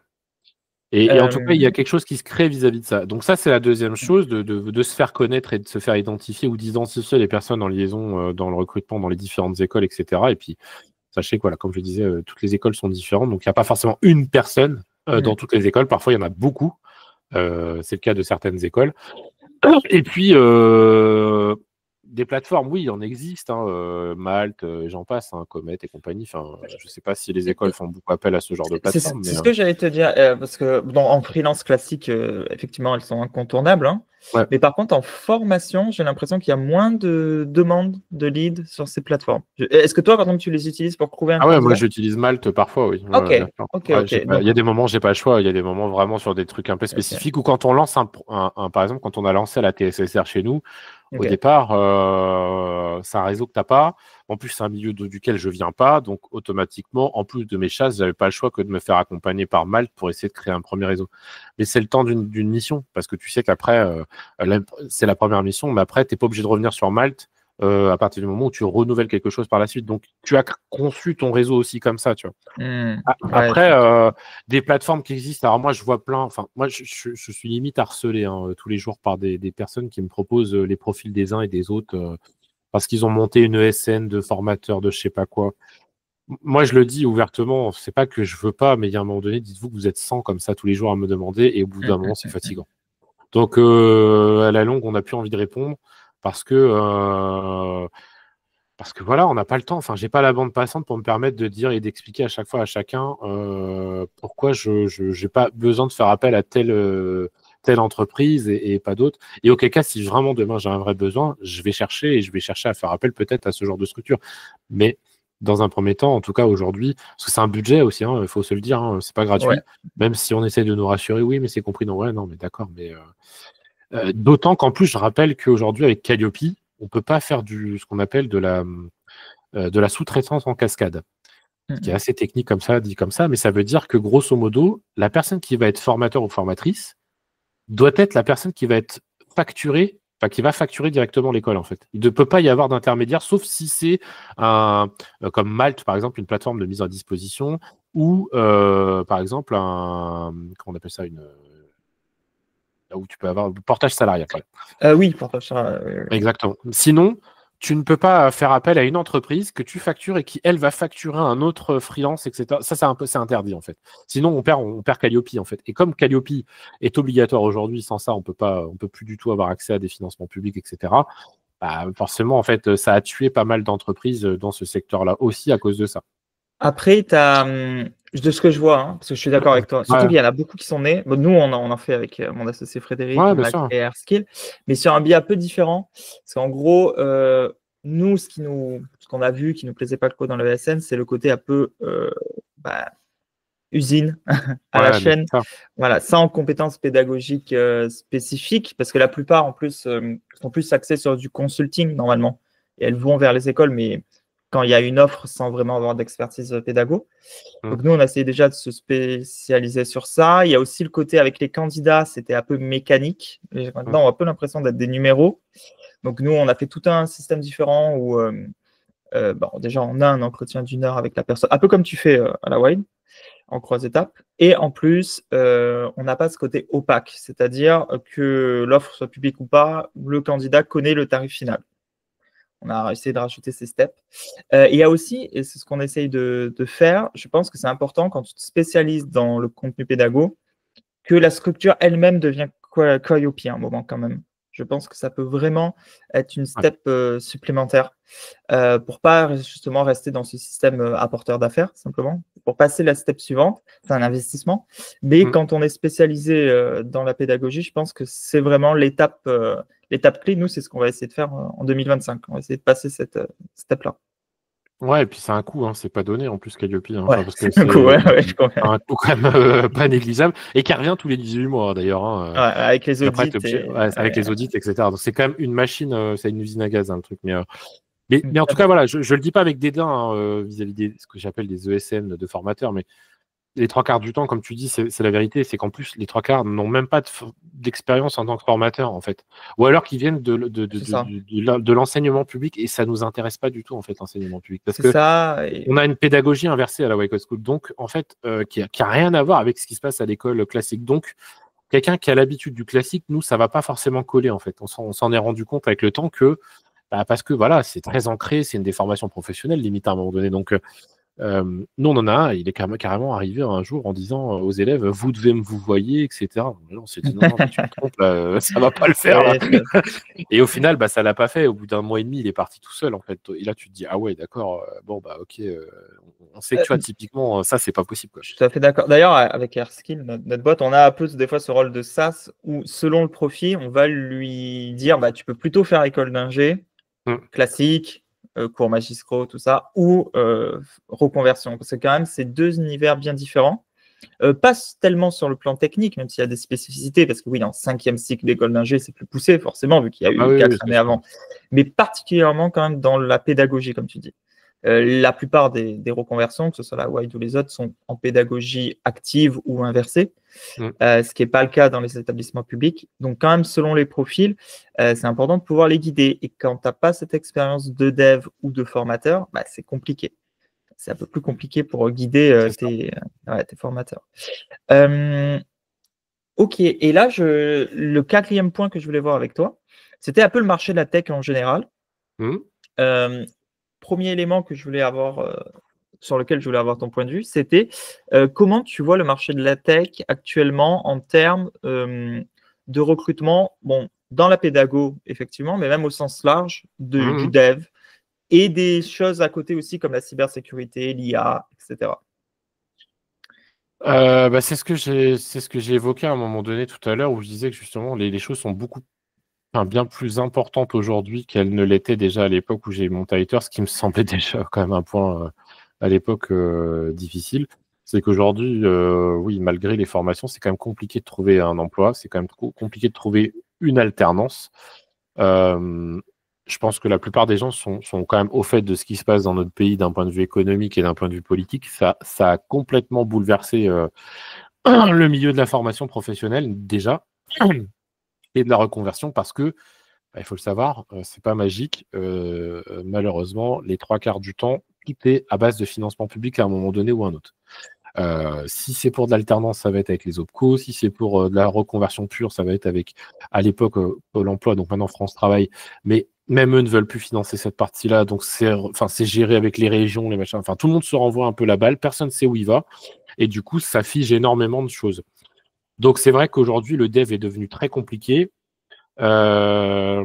Speaker 2: Et en tout cas, il y a quelque chose qui se crée vis-à-vis de ça. Donc ça, c'est la deuxième chose, de se faire connaître et de se faire identifier, ou d'identifier les personnes en liaison dans le recrutement, dans les différentes écoles, etc. Et puis, sachez que, voilà, comme je disais, toutes les écoles sont différentes. Donc, il n'y a pas forcément une personne dans toutes les écoles. Parfois, il y en a beaucoup. C'est le cas de certaines écoles. Et puis, des plateformes, oui, il en existe, hein, Malte, j'en passe, hein, Comet et compagnie. Enfin, je ne sais pas si les écoles font beaucoup appel à ce genre de plateforme.
Speaker 1: C'est ce que j'allais te dire, parce que en freelance classique, effectivement, elles sont incontournables. Hein.
Speaker 2: Ouais.
Speaker 1: Mais par contre, en formation, j'ai l'impression qu'il y a moins de demandes de leads sur ces plateformes. Est-ce que toi, par exemple, tu les utilises pour trouver un
Speaker 2: Ah ouais,
Speaker 1: candidat?
Speaker 2: moi j'utilise Malte parfois, oui.
Speaker 1: Ok,
Speaker 2: Bien sûr.
Speaker 1: ok.
Speaker 2: Il y a des moments où j'ai pas le choix, il y a des moments vraiment sur des trucs un peu spécifiques, ou quand on lance par exemple, quand on a lancé la TSSR chez nous, au départ, c'est un réseau que tu n'as pas. En plus, c'est un milieu duquel je viens pas, donc automatiquement, en plus de mes chasses, j'avais pas le choix que de me faire accompagner par Malte pour essayer de créer un premier réseau. Mais c'est le temps d'une mission, parce que tu sais qu'après, c'est la première mission, mais après, tu n'es pas obligé de revenir sur Malte. À partir du moment où tu renouvelles quelque chose par la suite. Donc, tu as conçu ton réseau aussi comme ça, tu vois. Après, des plateformes qui existent, alors moi, je vois plein, enfin, moi, je suis limite harcelé tous les jours par des personnes qui me proposent les profils des uns et des autres parce qu'ils ont monté une ESN de formateurs de je sais pas quoi. Moi, je le dis ouvertement, c'est pas que je veux pas, mais il y a un moment donné, dites-vous que vous êtes 100 comme ça tous les jours à me demander, et au bout d'un moment, c'est fatigant. Donc, à la longue, on n'a plus envie de répondre parce que voilà, on n'a pas le temps. Enfin, j'ai pas la bande passante pour me permettre de dire et d'expliquer à chaque fois à chacun pourquoi je n'ai pas besoin de faire appel à telle entreprise et pas d'autres. Et auquel cas, si vraiment demain j'ai un vrai besoin, je vais chercher à faire appel peut-être à ce genre de structure. Mais dans un premier temps, en tout cas aujourd'hui, parce que c'est un budget aussi, il faut se le dire, c'est pas gratuit.
Speaker 1: Ouais.
Speaker 2: Même si on essaie de nous rassurer, oui, mais c'est compris. Non, ouais, non, mais d'accord, mais d'autant qu'en plus, je rappelle qu'aujourd'hui, avec Calliope, on ne peut pas faire ce qu'on appelle de la sous-traitance en cascade, ce qui est assez technique comme ça, dit comme ça, mais ça veut dire que grosso modo, la personne qui va être formateur ou formatrice doit être la personne qui va être facturée, enfin qui va facturer directement l'école en fait. Il ne peut pas y avoir d'intermédiaire, sauf si c'est comme Malte, par exemple, une plateforme de mise à disposition, ou par exemple comment on appelle ça, où tu peux avoir le portage salarial.
Speaker 1: Oui, portage salarial.
Speaker 2: Exactement. Sinon, tu ne peux pas faire appel à une entreprise que tu factures et qui, elle, va facturer un autre freelance, etc. Ça, c'est interdit, en fait. Sinon, on perd Calliope, en fait. Et comme Calliope est obligatoire aujourd'hui, sans ça, on peut plus du tout avoir accès à des financements publics, etc. Bah, forcément, en fait, ça a tué pas mal d'entreprises dans ce secteur-là aussi à cause de ça.
Speaker 1: Après, de ce que je vois, parce que je suis d'accord avec toi, surtout qu'il y en a beaucoup qui sont nés. Bon, nous, on en fait avec mon associé Frédéric, on a créé AirSkill, mais sur un biais un peu différent. Parce qu'en gros, nous, ce qu'on a vu qui nous plaisait pas trop dans le ESN, c'est le côté un peu usine à la chaîne, voilà, sans compétences pédagogiques spécifiques, parce que la plupart, en plus, sont plus axés sur du consulting, normalement. Et elles vont vers les écoles, mais quand il y a une offre sans vraiment avoir d'expertise pédago. Donc, nous, on a essayé déjà de se spécialiser sur ça. Il y a aussi le côté avec les candidats, c'était un peu mécanique. Et maintenant, on a un peu l'impression d'être des numéros. Donc, nous, on a fait tout un système différent où, déjà, on a un entretien d'1 heure avec la personne, un peu comme tu fais à la Wine, en 3 étapes. Et en plus, on n'a pas ce côté opaque, c'est-à-dire que l'offre soit publique ou pas, le candidat connaît le tarif final. On a essayé de rajouter ces steps. Il y a aussi, et c'est ce qu'on essaye de faire, je pense que c'est important quand tu te spécialises dans le contenu pédago, que la structure elle-même devient Calliope à un moment quand même. Je pense que ça peut vraiment être une step supplémentaire pour pas justement rester dans ce système apporteur d'affaires, simplement. Pour passer la step suivante, c'est un investissement. Mais quand on est spécialisé dans la pédagogie, je pense que c'est vraiment l'étape clé. Nous, c'est ce qu'on va essayer de faire en 2025. On va essayer de passer cette step-là.
Speaker 2: Ouais, et puis c'est un coût, c'est pas donné en plus Calliope,
Speaker 1: parce que c'est un coût,
Speaker 2: un coût quand même pas négligeable et qui revient tous les 18 mois d'ailleurs.
Speaker 1: Avec les audits.
Speaker 2: Avec les audits, etc. Donc c'est quand même une machine, c'est une usine à gaz, le truc. Mais en tout cas, voilà, je le dis pas avec dédain vis-à-vis de ce que j'appelle des ESN de formateurs, mais les 3 quarts du temps, comme tu dis, c'est la vérité, c'est qu'en plus, les 3 quarts n'ont même pas d'expérience en tant que formateur, en fait. Ou alors qu'ils viennent de l'enseignement public, et ça nous intéresse pas du tout, en fait, l'enseignement public. Parce que on a une pédagogie inversée à la Wake School, donc, en fait, qui a rien à voir avec ce qui se passe à l'école classique. Donc, quelqu'un qui a l'habitude du classique, nous, ça va pas forcément coller, en fait. On s'en est rendu compte avec le temps que, parce que, voilà, c'est très ancré, c'est une déformation professionnelle, limite à un moment donné. Donc, Nous, on en a un, il est carrément arrivé un jour en disant aux élèves, vous devez me vous voyer, etc. Là, on s'est dit, non, mais tu me trompes, là, ça va pas le faire. Là. Et au final, ça l'a pas fait. Au bout d'un mois et demi, il est parti tout seul, en fait. Et là, tu te dis, ah ouais, d'accord, bon, bah ok, on sait que, tu vois, typiquement, ça, c'est pas possible. Quoi.
Speaker 1: Je suis tout à fait d'accord. D'ailleurs, avec Erskine, notre boîte, on a un peu des fois ce rôle de SaaS où, selon le profil, on va lui dire, bah, tu peux plutôt faire école d'ingé, classique, cours magistraux, tout ça, ou reconversion. Parce que quand même, c'est deux univers bien différents. Pas tellement sur le plan technique, même s'il y a des spécificités, parce que oui, en 5e cycle d'école d'ingé, c'est plus poussé, forcément, vu qu'il y a eu 4 années avant. Mais particulièrement quand même dans la pédagogie, comme tu dis. La plupart des reconversions, que ce soit la WIDE ou les autres, sont en pédagogie active ou inversée, ce qui n'est pas le cas dans les établissements publics. Donc, quand même, selon les profils, c'est important de pouvoir les guider. Et quand tu n'as pas cette expérience de dev ou de formateur, bah, c'est compliqué. C'est un peu plus compliqué pour guider tes formateurs. Ok, et là, le 4e point que je voulais voir avec toi, c'était un peu le marché de la tech en général. Premier élément que je voulais avoir, sur lequel je voulais avoir ton point de vue, c'était comment tu vois le marché de la tech actuellement en termes de recrutement, bon, dans la pédago, effectivement, mais même au sens large du dev et des choses à côté aussi comme la cybersécurité, l'IA, etc.
Speaker 2: C'est ce que j'ai évoqué à un moment donné tout à l'heure où je disais que justement les choses sont bien plus importantes aujourd'hui qu'elles ne l'étaient déjà à l'époque où j'ai monté Hater, ce qui me semblait déjà quand même un point à l'époque difficile. C'est qu'aujourd'hui, oui, malgré les formations, c'est quand même compliqué de trouver un emploi, c'est quand même compliqué de trouver une alternance. Je pense que la plupart des gens sont quand même au fait de ce qui se passe dans notre pays d'un point de vue économique et d'un point de vue politique. Ça a complètement bouleversé le milieu de la formation professionnelle déjà et de la reconversion parce que, il faut le savoir, c'est pas magique. Malheureusement, les 3/4 du temps, tout est à base de financement public à un moment donné ou un autre. Si c'est pour de l'alternance, ça va être avec les OPCO. Si c'est pour de la reconversion pure, ça va être avec, à l'époque, Pôle emploi, donc maintenant France Travail. Mais même eux ne veulent plus financer cette partie-là. Donc, c'est géré avec les régions, les machins. Enfin, tout le monde se renvoie un peu la balle. Personne ne sait où il va. Et du coup, ça fige énormément de choses. Donc, c'est vrai qu'aujourd'hui, le dev est devenu très compliqué. Je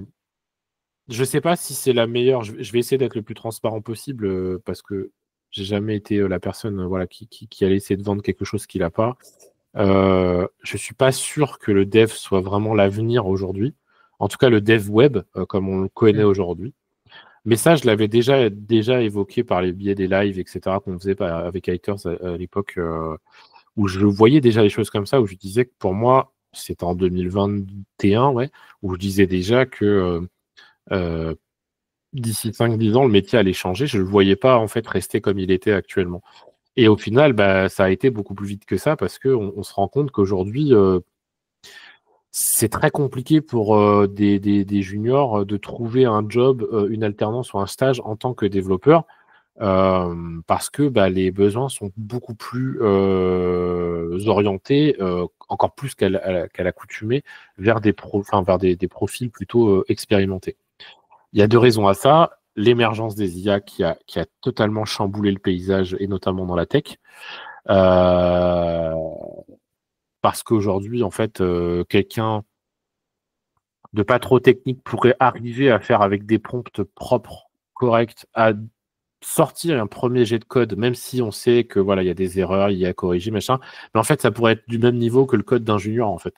Speaker 2: ne sais pas si c'est la meilleure. Je vais essayer d'être le plus transparent possible parce que j'ai jamais été la personne qui allait essayer de vendre quelque chose qu'il n'a pas. Je suis pas sûr que le dev soit vraiment l'avenir aujourd'hui. En tout cas, le dev web, comme on le connaît aujourd'hui. Mais ça, je l'avais déjà évoqué par les biais des lives, etc., qu'on faisait avec Haters à l'époque, où je voyais déjà les choses comme ça, où je disais que pour moi, c'était en 2021, où je disais déjà que d'ici 5-10 ans, le métier allait changer. Je ne le voyais pas en fait rester comme il était actuellement. Et au final, ça a été beaucoup plus vite que ça parce qu'on se rend compte qu'aujourd'hui, c'est très compliqué pour des juniors de trouver un job, une alternance ou un stage en tant que développeur parce que les besoins sont beaucoup plus orientés, encore plus qu'à l'accoutumée, vers des profils plutôt expérimentés. Il y a 2 raisons à ça. L'émergence des IA qui a totalement chamboulé le paysage, et notamment dans la tech. Parce qu'aujourd'hui, en fait, quelqu'un de pas trop technique pourrait arriver à faire avec des prompts propres, corrects, à sortir un premier jet de code, même si on sait que il y a des erreurs, il y a à corriger, machin. Mais en fait, ça pourrait être du même niveau que le code d'un junior, en fait.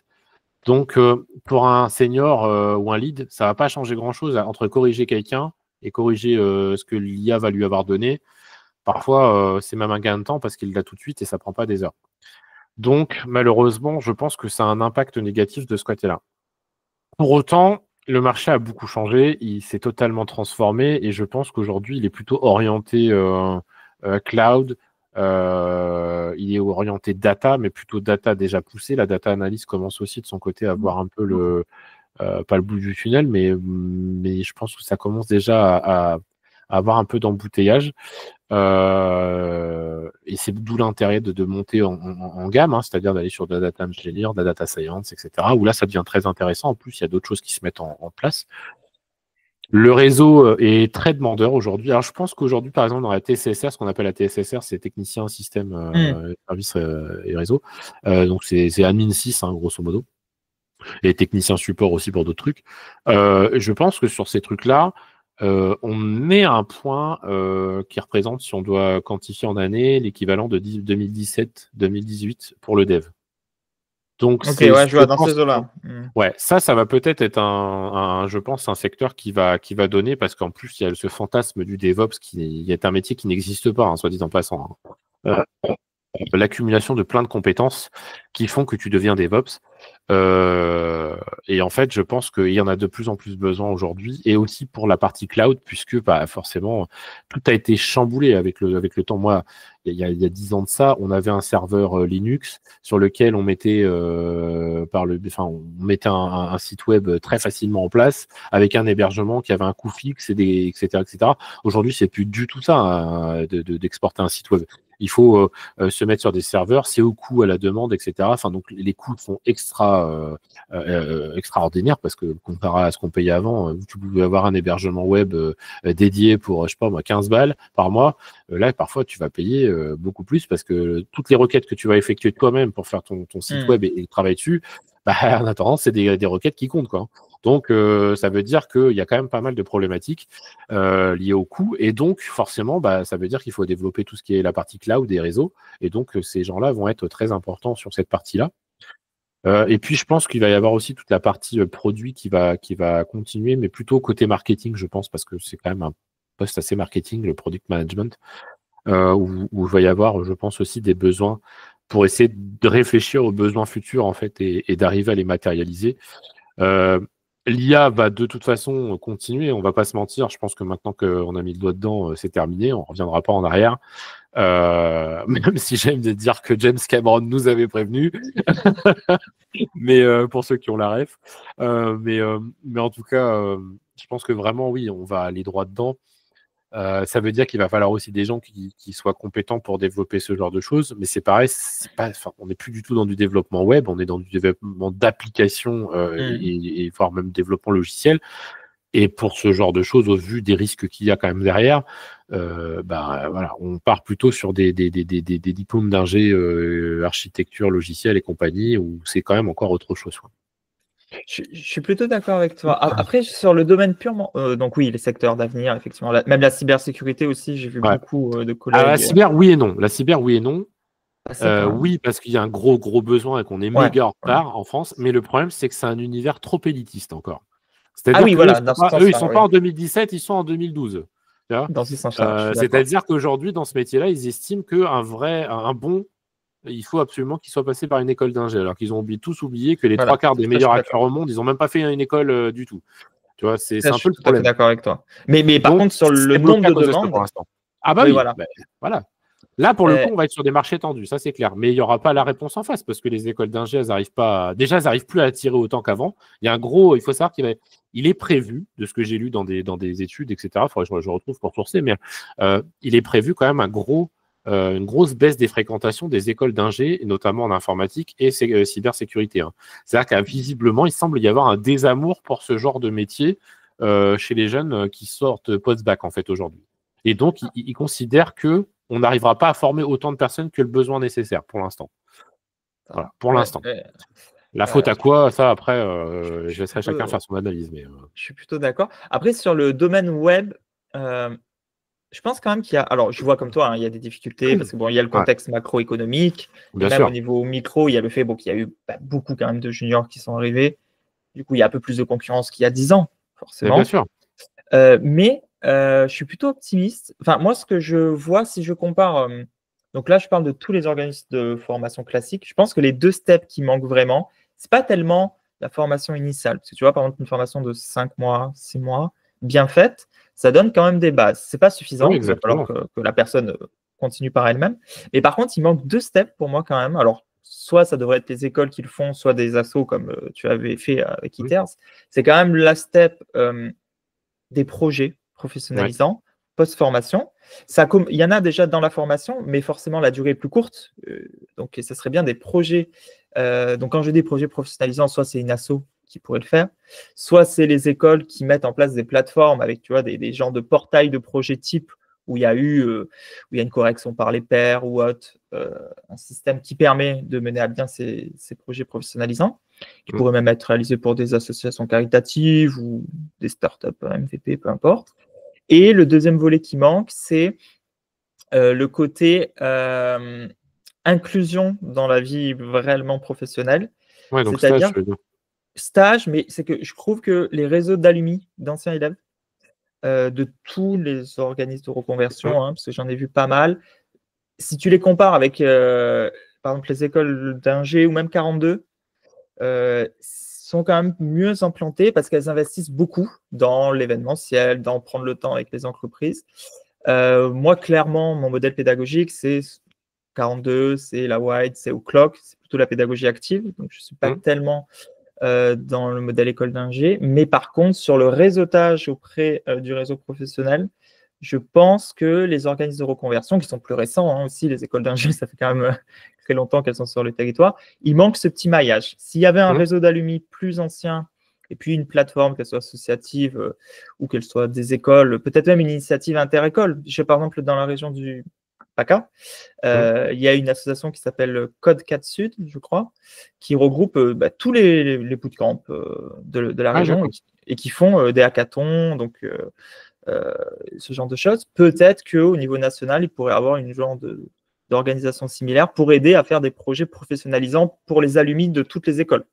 Speaker 2: Donc, pour un senior ou un lead, ça va pas changer grand-chose entre corriger quelqu'un et corriger ce que l'IA va lui avoir donné. Parfois, c'est même un gain de temps parce qu'il l'a tout de suite et ça prend pas des heures. Donc, malheureusement, je pense que ça a un impact négatif de ce côté-là. Pour autant, le marché a beaucoup changé, il s'est totalement transformé et je pense qu'aujourd'hui, il est plutôt orienté cloud, il est orienté data, mais plutôt data déjà poussée. La data analyse commence aussi de son côté à voir un peu pas le bout du tunnel, mais je pense que ça commence déjà à avoir un peu d'embouteillage. Et c'est d'où l'intérêt de monter en gamme, c'est-à-dire d'aller sur de la data engineering, de la data science, etc., où là, ça devient très intéressant. En plus, il y a d'autres choses qui se mettent en place. Le réseau est très demandeur aujourd'hui. Alors, je pense qu'aujourd'hui, par exemple, dans la TSSR, ce qu'on appelle la TSSR, c'est technicien système, service et réseau. Donc, c'est admin 6, hein, grosso modo. Et technicien support aussi pour d'autres trucs. Je pense que sur ces trucs-là, on est à un point qui représente, si on doit quantifier en années, l'équivalent de 2017-2018 pour le dev. Donc,
Speaker 1: Ok, ouais, je vois dans ces
Speaker 2: pense,
Speaker 1: eaux-là.
Speaker 2: ouais, ça va peut-être être je pense, un secteur qui va donner, parce qu'en plus, il y a ce fantasme du DevOps qui est un métier qui n'existe pas, hein, soit dit en passant. Hein. L'accumulation de plein de compétences qui font que tu deviens DevOps. Et en fait, je pense qu'il y en a de plus en plus besoin aujourd'hui, et aussi pour la partie cloud, puisque forcément, tout a été chamboulé avec le temps. Moi, il y a 10 ans de ça, on avait un serveur Linux sur lequel on mettait, on mettait un site web très facilement en place, avec un hébergement qui avait un coût fixe, etc., etc. Aujourd'hui, c'est plus du tout ça, hein, d'exporter un site web. Il faut se mettre sur des serveurs, c'est au coût, à la demande, etc. Enfin, donc les coûts sont extraordinaires, parce que comparé à ce qu'on payait avant, tu pouvais avoir un hébergement web dédié pour, je sais pas moi, 15 balles par mois. Là, parfois, tu vas payer beaucoup plus, parce que toutes les requêtes que tu vas effectuer toi-même pour faire ton site web et travailler dessus, en attendant, c'est des requêtes qui comptent, quoi. Donc, ça veut dire qu'il y a quand même pas mal de problématiques liées au coût. Et donc, forcément, ça veut dire qu'il faut développer tout ce qui est la partie cloud et réseau. Et donc, ces gens-là vont être très importants sur cette partie-là. Et puis, je pense qu'il va y avoir aussi toute la partie produit qui va continuer, mais plutôt côté marketing, je pense, parce que c'est quand même un poste assez marketing, le product management, où il va y avoir, je pense, aussi des besoins pour essayer de réfléchir aux besoins futurs, en fait, et d'arriver à les matérialiser. L'IA va de toute façon continuer, on va pas se mentir. Je pense que maintenant qu'on a mis le doigt dedans, c'est terminé, on reviendra pas en arrière. Même si j'aime dire que James Cameron nous avait prévenu, mais pour ceux qui ont la ref. Mais en tout cas, je pense que vraiment, oui, on va aller droit dedans. Ça veut dire qu'il va falloir aussi des gens qui soient compétents pour développer ce genre de choses, mais c'est pareil, on n'est plus du tout dans du développement web, on est dans du développement d'applications et voire même développement logiciel. Et pour ce genre de choses, au vu des risques qu'il y a quand même derrière, voilà, on part plutôt sur des diplômes d'ingé, architecture logicielle et compagnie, où c'est quand même encore autre chose, quoi.
Speaker 1: Je suis plutôt d'accord avec toi. Après, sur le domaine purement, donc oui, les secteurs d'avenir, effectivement, même la cybersécurité aussi, j'ai vu beaucoup de collègues.
Speaker 2: La cyber, oui et non. La cyber, oui et non.
Speaker 1: Même.
Speaker 2: Oui, parce qu'il y a un gros besoin et qu'on est méga en retard en France. Mais le problème, c'est que c'est un univers trop élitiste encore. C'est-à-dire
Speaker 1: oui,
Speaker 2: que
Speaker 1: voilà,
Speaker 2: eux, ils sont pas en 2017, ils sont en 2012.
Speaker 1: Dans ce sens-là,
Speaker 2: c'est-à-dire qu'aujourd'hui, dans ce métier-là, ils estiment qu'un bon, il faut absolument qu'il soit passé par une école d'ingé, alors qu'ils ont tous oublié que les trois quarts des meilleurs hackers au monde, ils n'ont même pas fait une école du tout. Tu vois, c'est un peu le problème. Je suis tout à fait
Speaker 1: d'accord avec toi. Mais par contre, sur le nombre de demandes,
Speaker 2: pour l'instant. Ah bah oui, voilà. Là, pour le coup, on va être sur des marchés tendus, ça c'est clair. Mais il n'y aura pas la réponse en face, parce que les écoles d'ingé, elles n'arrivent pas. Déjà, elles n'arrivent plus à attirer autant qu'avant. Il y a il faut savoir il est prévu, de ce que j'ai lu dans des études, etc. Il faudrait que je retrouve pour sourcer, mais il est prévu quand même une grosse baisse des fréquentations des écoles d'ingé, notamment en informatique et cybersécurité. Hein. C'est-à-dire que visiblement, il semble y avoir un désamour pour ce genre de métier chez les jeunes qui sortent post-bac, en fait, aujourd'hui. Et donc, ils considèrent que on n'arrivera pas à former autant de personnes que le besoin nécessaire pour l'instant. Voilà, pour l'instant. La faute à quoi? Ça, après, je laisserai chacun faire son analyse. Mais,
Speaker 1: je suis plutôt d'accord. Après, sur le domaine web, je pense quand même qu'il y a. Alors, je vois comme toi, hein, il y a des difficultés parce que il y a le contexte macroéconomique. Et même au niveau micro, il y a le fait qu'il y a eu beaucoup quand même de juniors qui sont arrivés. Du coup, il y a un peu plus de concurrence qu'il y a 10 ans, forcément.
Speaker 2: Bien sûr.
Speaker 1: Mais je suis plutôt optimiste. Enfin, moi, ce que je vois, si je compare, donc là, je parle de tous les organismes de formation classique. Je pense que les 2 steps qui manquent vraiment, c'est pas tellement la formation initiale. Parce que tu vois, par exemple, une formation de 5 mois, 6 mois, bien faite, ça donne quand même des bases. C'est pas suffisant.
Speaker 2: Oui,
Speaker 1: il va falloir que la personne continue par elle-même. Mais par contre, il manque 2 steps pour moi quand même. Alors, soit ça devrait être les écoles qui le font, soit des assos comme tu avais fait avec ITERS. C'est quand même la step des projets professionnalisants, post-formation. Il y en a déjà dans la formation, mais forcément la durée est plus courte. Donc, ça serait bien des projets. Donc, quand je dis projets professionnalisants, soit c'est une asso qui pourraient le faire. Soit c'est les écoles qui mettent en place des plateformes avec, tu vois, des genres de portails de projets type où il y a une correction par les pairs ou autre, un système qui permet de mener à bien ces projets professionnalisants, qui pourraient même être réalisés pour des associations caritatives ou des startups MVP, peu importe. Et le deuxième volet qui manque, c'est le côté inclusion dans la vie réellement professionnelle.
Speaker 2: Ouais, donc
Speaker 1: c'est-à-dire stage, mais c'est que je trouve que les réseaux d'alumni, d'anciens élèves, de tous les organismes de reconversion, parce que j'en ai vu pas mal, si tu les compares avec, par exemple, les écoles d'ingé ou même 42, sont quand même mieux implantées parce qu'elles investissent beaucoup dans l'événementiel, dans prendre le temps avec les entreprises. Moi, clairement, mon modèle pédagogique, c'est 42, c'est la White, c'est O'Clock, c'est plutôt la pédagogie active. Donc, je ne suis pas tellement dans le modèle école d'ingé. Mais par contre, sur le réseautage auprès du réseau professionnel, je pense que les organismes de reconversion, qui sont plus récents aussi, les écoles d'ingé, ça fait quand même très longtemps qu'elles sont sur le territoire, il manque ce petit maillage. S'il y avait un réseau d'alumni plus ancien, et puis une plateforme, qu'elle soit associative ou qu'elle soit des écoles, peut-être même une initiative inter-école. Je sais par exemple dans la région du PACA, il y a une association qui s'appelle Code 4 Sud, je crois, qui regroupe tous les bootcamps de la région et qui font des hackathons, donc ce genre de choses. Peut-être qu'au niveau national, il pourrait y avoir une genre d'organisation similaire pour aider à faire des projets professionnalisants pour les alumni de toutes les écoles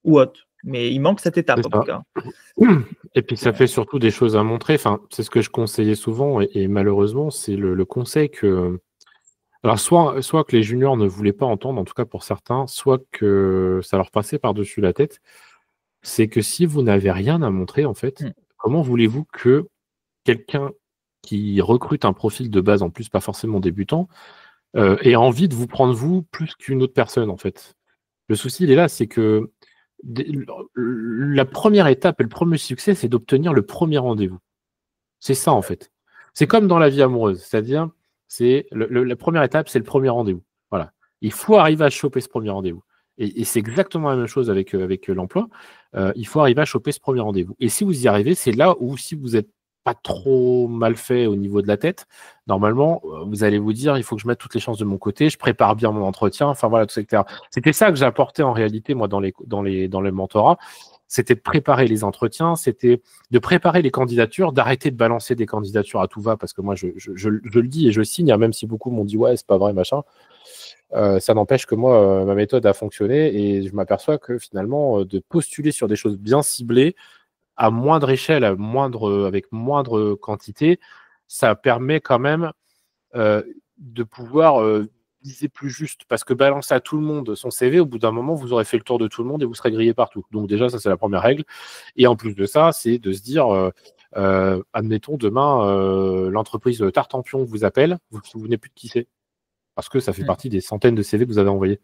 Speaker 1: ou autres. Mais il manque cette étape, en tout cas.
Speaker 2: Et puis, ça fait surtout des choses à montrer. Enfin, c'est ce que je conseillais souvent. Et malheureusement, c'est le conseil que... Alors, soit que les juniors ne voulaient pas entendre, en tout cas pour certains, soit que ça leur passait par-dessus la tête. C'est que si vous n'avez rien à montrer, en fait, comment voulez-vous que quelqu'un qui recrute un profil de base, en plus pas forcément débutant, ait envie de vous prendre vous plus qu'une autre personne, en fait? Le souci, il est là, c'est que la première étape et le premier succès, c'est d'obtenir le premier rendez-vous. C'est ça, en fait. C'est comme dans la vie amoureuse, c'est-à-dire, la première étape, c'est le premier rendez-vous. Voilà. Il faut arriver à choper ce premier rendez-vous. Et c'est exactement la même chose avec l'emploi. Il faut arriver à choper ce premier rendez-vous. Et si vous y arrivez, c'est là où, si vous n'êtes pas trop mal fait au niveau de la tête, normalement, vous allez vous dire, il faut que je mette toutes les chances de mon côté, je prépare bien mon entretien, enfin voilà, tout ça, etc. C'était ça que j'apportais en réalité, moi, dans le mentorat. C'était de préparer les entretiens, c'était de préparer les candidatures, d'arrêter de balancer des candidatures à tout va, parce que moi, je le dis et je signe, hein, même si beaucoup m'ont dit, ouais, c'est pas vrai, machin. Ça n'empêche que moi, ma méthode a fonctionné et je m'aperçois que finalement, de postuler sur des choses bien ciblées, à moindre échelle, avec moindre quantité, ça permet quand même de pouvoir viser plus juste. Parce que balancer à tout le monde son CV, au bout d'un moment, vous aurez fait le tour de tout le monde et vous serez grillé partout. Donc déjà, ça, c'est la première règle. Et en plus de ça, c'est de se dire, admettons, demain, l'entreprise Tartampion vous appelle, vous ne vous souvenez plus de qui c'est. Parce que ça fait partie des centaines de CV que vous avez envoyés.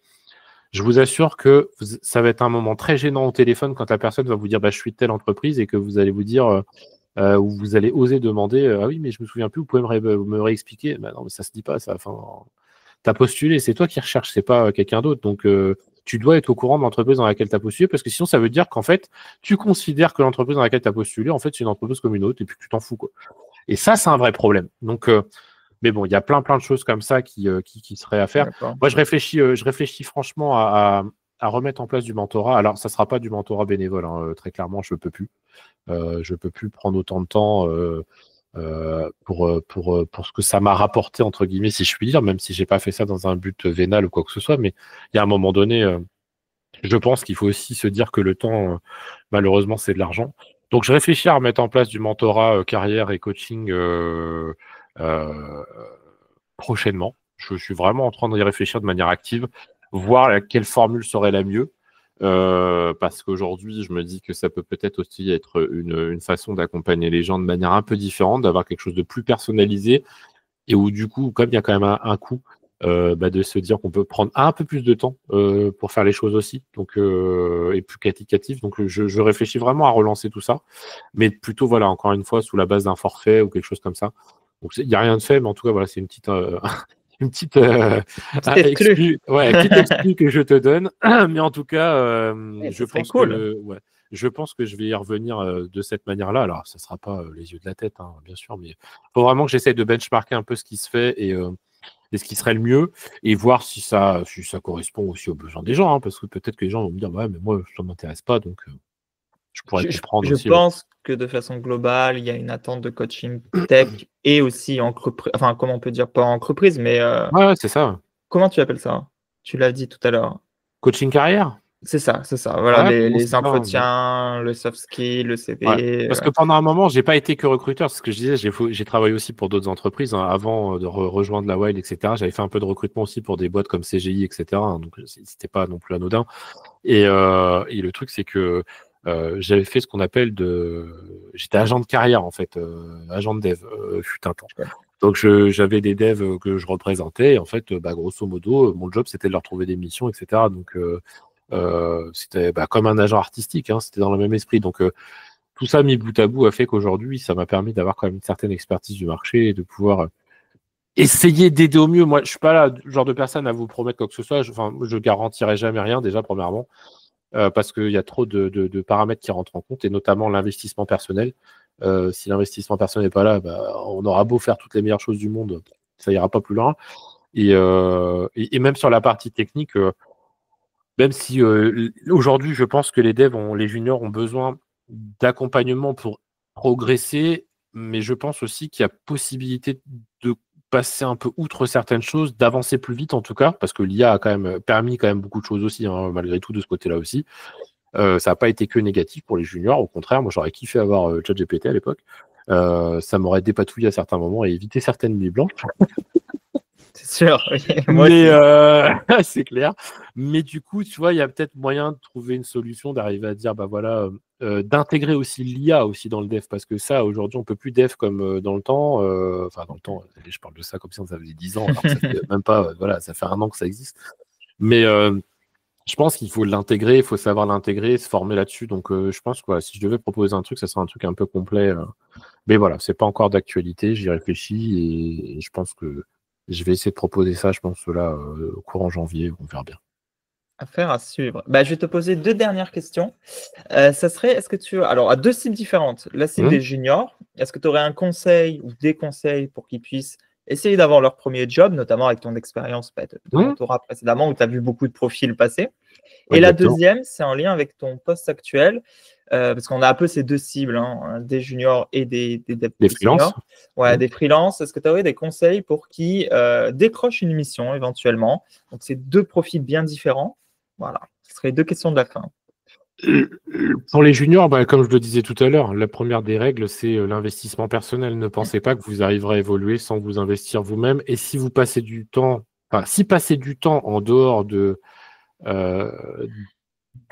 Speaker 2: Je vous assure que ça va être un moment très gênant au téléphone quand la personne va vous dire je suis de telle entreprise et que vous allez vous dire ou vous allez oser demander ah oui, mais je me souviens plus, vous pouvez me réexpliquer. Non, mais ça se dit pas, ça. Enfin, t'as postulé, c'est toi qui recherches, c'est pas quelqu'un d'autre. Donc, tu dois être au courant de l'entreprise dans laquelle tu as postulé parce que sinon, ça veut dire qu'en fait, tu considères que l'entreprise dans laquelle tu as postulé, en fait, c'est une entreprise comme une autre et puis tu t'en fous, quoi. Et ça, c'est un vrai problème. Donc, mais bon, il y a plein de choses comme ça qui seraient à faire. Moi, je réfléchis franchement à remettre en place du mentorat. Alors, ça ne sera pas du mentorat bénévole, hein, très clairement, je ne peux plus. Je ne peux plus prendre autant de temps pour ce que ça m'a rapporté, entre guillemets, si je puis dire, même si je n'ai pas fait ça dans un but vénal ou quoi que ce soit. Mais il y a un moment donné, je pense qu'il faut aussi se dire que le temps, malheureusement, c'est de l'argent. Donc, je réfléchis à remettre en place du mentorat carrière et coaching prochainement. Je suis vraiment en train d'y réfléchir de manière active, voir quelle formule serait la mieux. Parce qu'aujourd'hui, je me dis que ça peut peut-être aussi être une façon d'accompagner les gens de manière un peu différente, d'avoir quelque chose de plus personnalisé et où du coup, comme il y a quand même un coût, de se dire qu'on peut prendre un peu plus de temps pour faire les choses aussi, donc et plus qualitatif. Donc je réfléchis vraiment à relancer tout ça, mais plutôt voilà, encore une fois, sous la base d'un forfait ou quelque chose comme ça. Donc il n'y a rien de fait, mais en tout cas voilà, c'est une petite exclu que je te donne. Mais en tout cas, je pense cool. je pense que je vais y revenir de cette manière-là. Alors, ça ne sera pas les yeux de la tête, hein, bien sûr, mais il faut vraiment que j'essaye de benchmarker un peu ce qui se fait et ce qui serait le mieux et voir si ça correspond aussi aux besoins des gens, hein, parce que peut-être que les gens vont me dire ouais, mais moi, ça ne m'intéresse pas, donc je pourrais comprendre
Speaker 1: Je
Speaker 2: aussi. Ouais.
Speaker 1: pense que de façon globale, il y a une attente de coaching tech et aussi entreprise, enfin, comment on peut dire, pas entreprise, mais
Speaker 2: Ouais, c'est ça.
Speaker 1: comment tu appelles ça? Tu l'as dit tout à l'heure.
Speaker 2: Coaching carrière?
Speaker 1: C'est ça. Voilà,
Speaker 2: Ouais, pour moi, c'est
Speaker 1: les
Speaker 2: ça, hein.
Speaker 1: entretiens, le soft skill, le
Speaker 2: Ouais.
Speaker 1: CV.
Speaker 2: Parce que pendant un moment, j'ai pas été que recruteur. C'est ce que je disais, j'ai travaillé aussi pour d'autres entreprises hein, avant de rejoindre la Wild, etc. J'avais fait un peu de recrutement aussi pour des boîtes comme CGI, etc. hein, donc, c'était pas non plus anodin. Et le truc, c'est que j'avais fait ce qu'on appelle j'étais agent de carrière, en fait, agent de dev, fut un temps. Donc, j'avais des devs que je représentais. Et en fait, grosso modo, mon job, c'était de leur trouver des missions, etc. Donc, c'était comme un agent artistique, hein, c'était dans le même esprit. Donc, tout ça mis bout à bout a fait qu'aujourd'hui, ça m'a permis d'avoir quand même une certaine expertise du marché et de pouvoir essayer d'aider au mieux. Moi, je suis pas là, le genre de personne à vous promettre quoi que ce soit. Je garantirai jamais rien, déjà, premièrement, parce qu'il y a trop de paramètres qui rentrent en compte, et notamment l'investissement personnel. Si l'investissement personnel n'est pas là, on aura beau faire toutes les meilleures choses du monde, ça ira pas plus loin. Et même sur la partie technique, même si aujourd'hui, je pense que les juniors ont besoin d'accompagnement pour progresser, mais je pense aussi qu'il y a possibilité de passer un peu outre certaines choses, d'avancer plus vite en tout cas, parce que l'IA a quand même permis quand même beaucoup de choses aussi, hein, malgré tout de ce côté-là aussi. Ça n'a pas été que négatif pour les juniors, au contraire, moi j'aurais kiffé avoir ChatGPT à l'époque. Ça m'aurait dépatouillé à certains moments et évité certaines nuits blanches.
Speaker 1: C'est sûr, oui. Moi
Speaker 2: Mais
Speaker 1: aussi.
Speaker 2: c'est clair. Mais du coup, tu vois, il y a peut-être moyen de trouver une solution, d'arriver à dire, d'intégrer aussi l'IA aussi dans le dev, parce que ça, aujourd'hui, on peut plus dev comme dans le temps. Enfin, dans le temps, je parle de ça comme si ça faisait 10 ans, alors que ça fait même pas, ça fait 1 an que ça existe. Mais je pense qu'il faut l'intégrer, il faut savoir l'intégrer, se former là-dessus. Donc, je pense que si je devais proposer un truc, ça serait un truc un peu complet. Mais voilà, c'est pas encore d'actualité, j'y réfléchis et je pense que je vais essayer de proposer ça, je pense, là, au courant janvier, on verra bien.
Speaker 1: Affaire à suivre. Je vais te poser 2 dernières questions. Ça serait, est-ce que tu alors à 2 cibles différentes. La cible des juniors, est-ce que tu aurais un conseil ou des conseils pour qu'ils puissent essayer d'avoir leur premier job, notamment avec ton expérience de mentorat précédemment où tu as vu beaucoup de profils passer? Et la deuxième, c'est en lien avec ton poste actuel, parce qu'on a un peu ces 2 cibles, hein, des juniors et des
Speaker 2: freelances.
Speaker 1: Ouais, des freelances. Est-ce que tu aurais des conseils pour qu'ils décrochent une mission éventuellement? Donc, c'est 2 profils bien différents. Voilà, ce serait 2 questions de la fin.
Speaker 2: Pour les juniors, comme je le disais tout à l'heure, la première des règles, c'est l'investissement personnel. Ne pensez pas que vous arriverez à évoluer sans vous investir vous-même. Et si vous passez du temps, si passer du temps en dehors de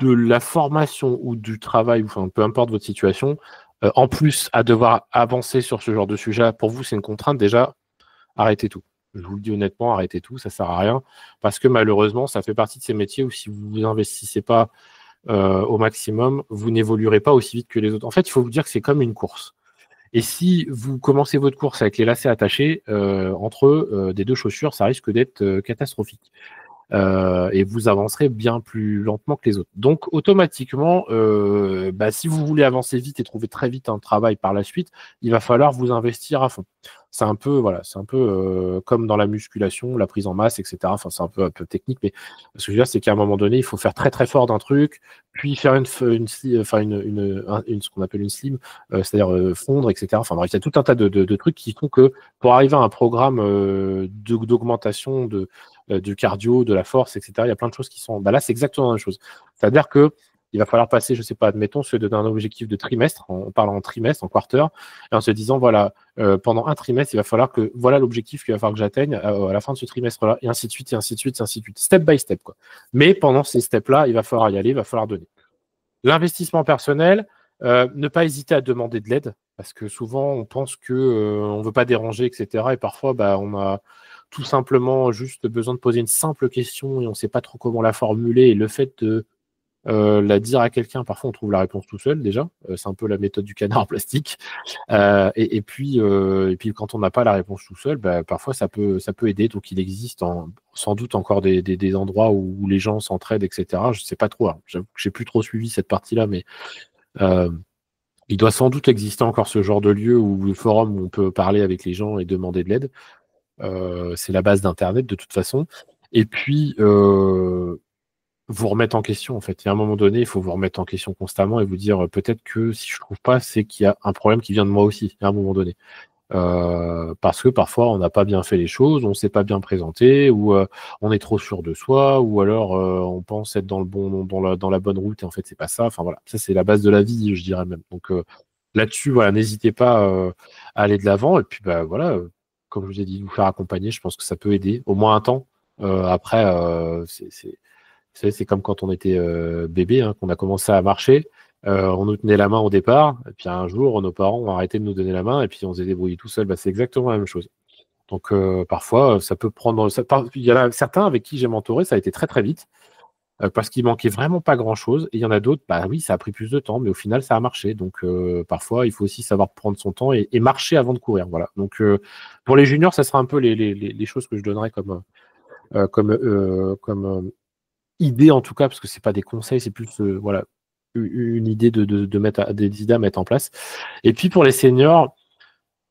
Speaker 2: la formation ou du travail, enfin peu importe votre situation, en plus à devoir avancer sur ce genre de sujet, pour vous c'est une contrainte, déjà, arrêtez tout. Je vous le dis honnêtement, arrêtez tout, ça sert à rien, parce que malheureusement, ça fait partie de ces métiers où si vous ne vous investissez pas au maximum, vous n'évoluerez pas aussi vite que les autres. En fait, il faut vous dire que c'est comme une course. Et si vous commencez votre course avec les lacets attachés entre eux, des 2 chaussures, ça risque d'être catastrophique. Et vous avancerez bien plus lentement que les autres. Donc, automatiquement, si vous voulez avancer vite et trouver très vite un travail par la suite, il va falloir vous investir à fond. C'est un peu, comme dans la musculation, la prise en masse, etc. Enfin, c'est un peu technique, mais ce que je veux dire, c'est qu'à un moment donné, il faut faire très très fort d'un truc, puis faire ce qu'on appelle une slim, c'est-à-dire fondre, etc. Enfin, bref, il y a tout un tas de trucs qui font que pour arriver à un programme d'augmentation du cardio, de la force, etc. Il y a plein de choses qui sont. Là, c'est exactement la même chose. C'est-à-dire que il va falloir passer, je ne sais pas, admettons, se donner un objectif de trimestre, en parlant en trimestre, en quarter, et en se disant, voilà, pendant un trimestre, il va falloir que, voilà l'objectif qu'il va falloir que j'atteigne à la fin de ce trimestre-là, et ainsi de suite, et ainsi de suite, et ainsi de suite, step by step, quoi. Mais pendant ces steps-là, il va falloir y aller, il va falloir donner. L'investissement personnel, ne pas hésiter à demander de l'aide, parce que souvent, on pense qu'on ne veut pas déranger, etc. Et parfois, on a tout simplement juste besoin de poser une simple question et on ne sait pas trop comment la formuler. Et le fait de la dire à quelqu'un, parfois on trouve la réponse tout seul déjà. C'est un peu la méthode du canard en plastique. Et puis quand on n'a pas la réponse tout seul, parfois ça peut aider. Donc il existe sans doute encore des endroits où les gens s'entraident, etc. Je ne sais pas trop. J'avoue que j'ai plus trop suivi cette partie-là, mais Il doit sans doute exister encore ce genre de lieu ou de forum où on peut parler avec les gens et demander de l'aide. C'est la base d'Internet de toute façon. Et puis, vous remettre en question, en fait. Il y a un moment donné, il faut vous remettre en question constamment et vous dire peut-être que si je trouve pas, c'est qu'il y a un problème qui vient de moi aussi, à un moment donné. Parce que parfois, on n'a pas bien fait les choses, on ne s'est pas bien présenté, ou on est trop sûr de soi, ou alors on pense être dans la bonne route et en fait, c'est pas ça. Enfin voilà, ça c'est la base de la vie, je dirais même. Donc là-dessus, voilà, n'hésitez pas à aller de l'avant. Et puis bah voilà, comme je vous ai dit, vous faire accompagner, je pense que ça peut aider, au moins un temps. Après, c'est comme quand on était bébé, hein, qu'on a commencé à marcher. On nous tenait la main au départ, et puis un jour, nos parents ont arrêté de nous donner la main, et puis on s'est débrouillé tout seul. Bah, c'est exactement la même chose. Donc parfois, ça peut prendre. Il y en a certains avec qui j'ai mentoré, ça a été très très vite, parce qu'il manquait vraiment pas grand-chose. Et il y en a d'autres, bah oui, ça a pris plus de temps, mais au final, ça a marché. Donc parfois, il faut aussi savoir prendre son temps et marcher avant de courir. Voilà. Donc pour les juniors, ça sera un peu les choses que je donnerais comme idée en tout cas, parce que c'est pas des conseils, c'est plus voilà, une idée de mettre des idées à mettre en place. Et puis pour les seniors,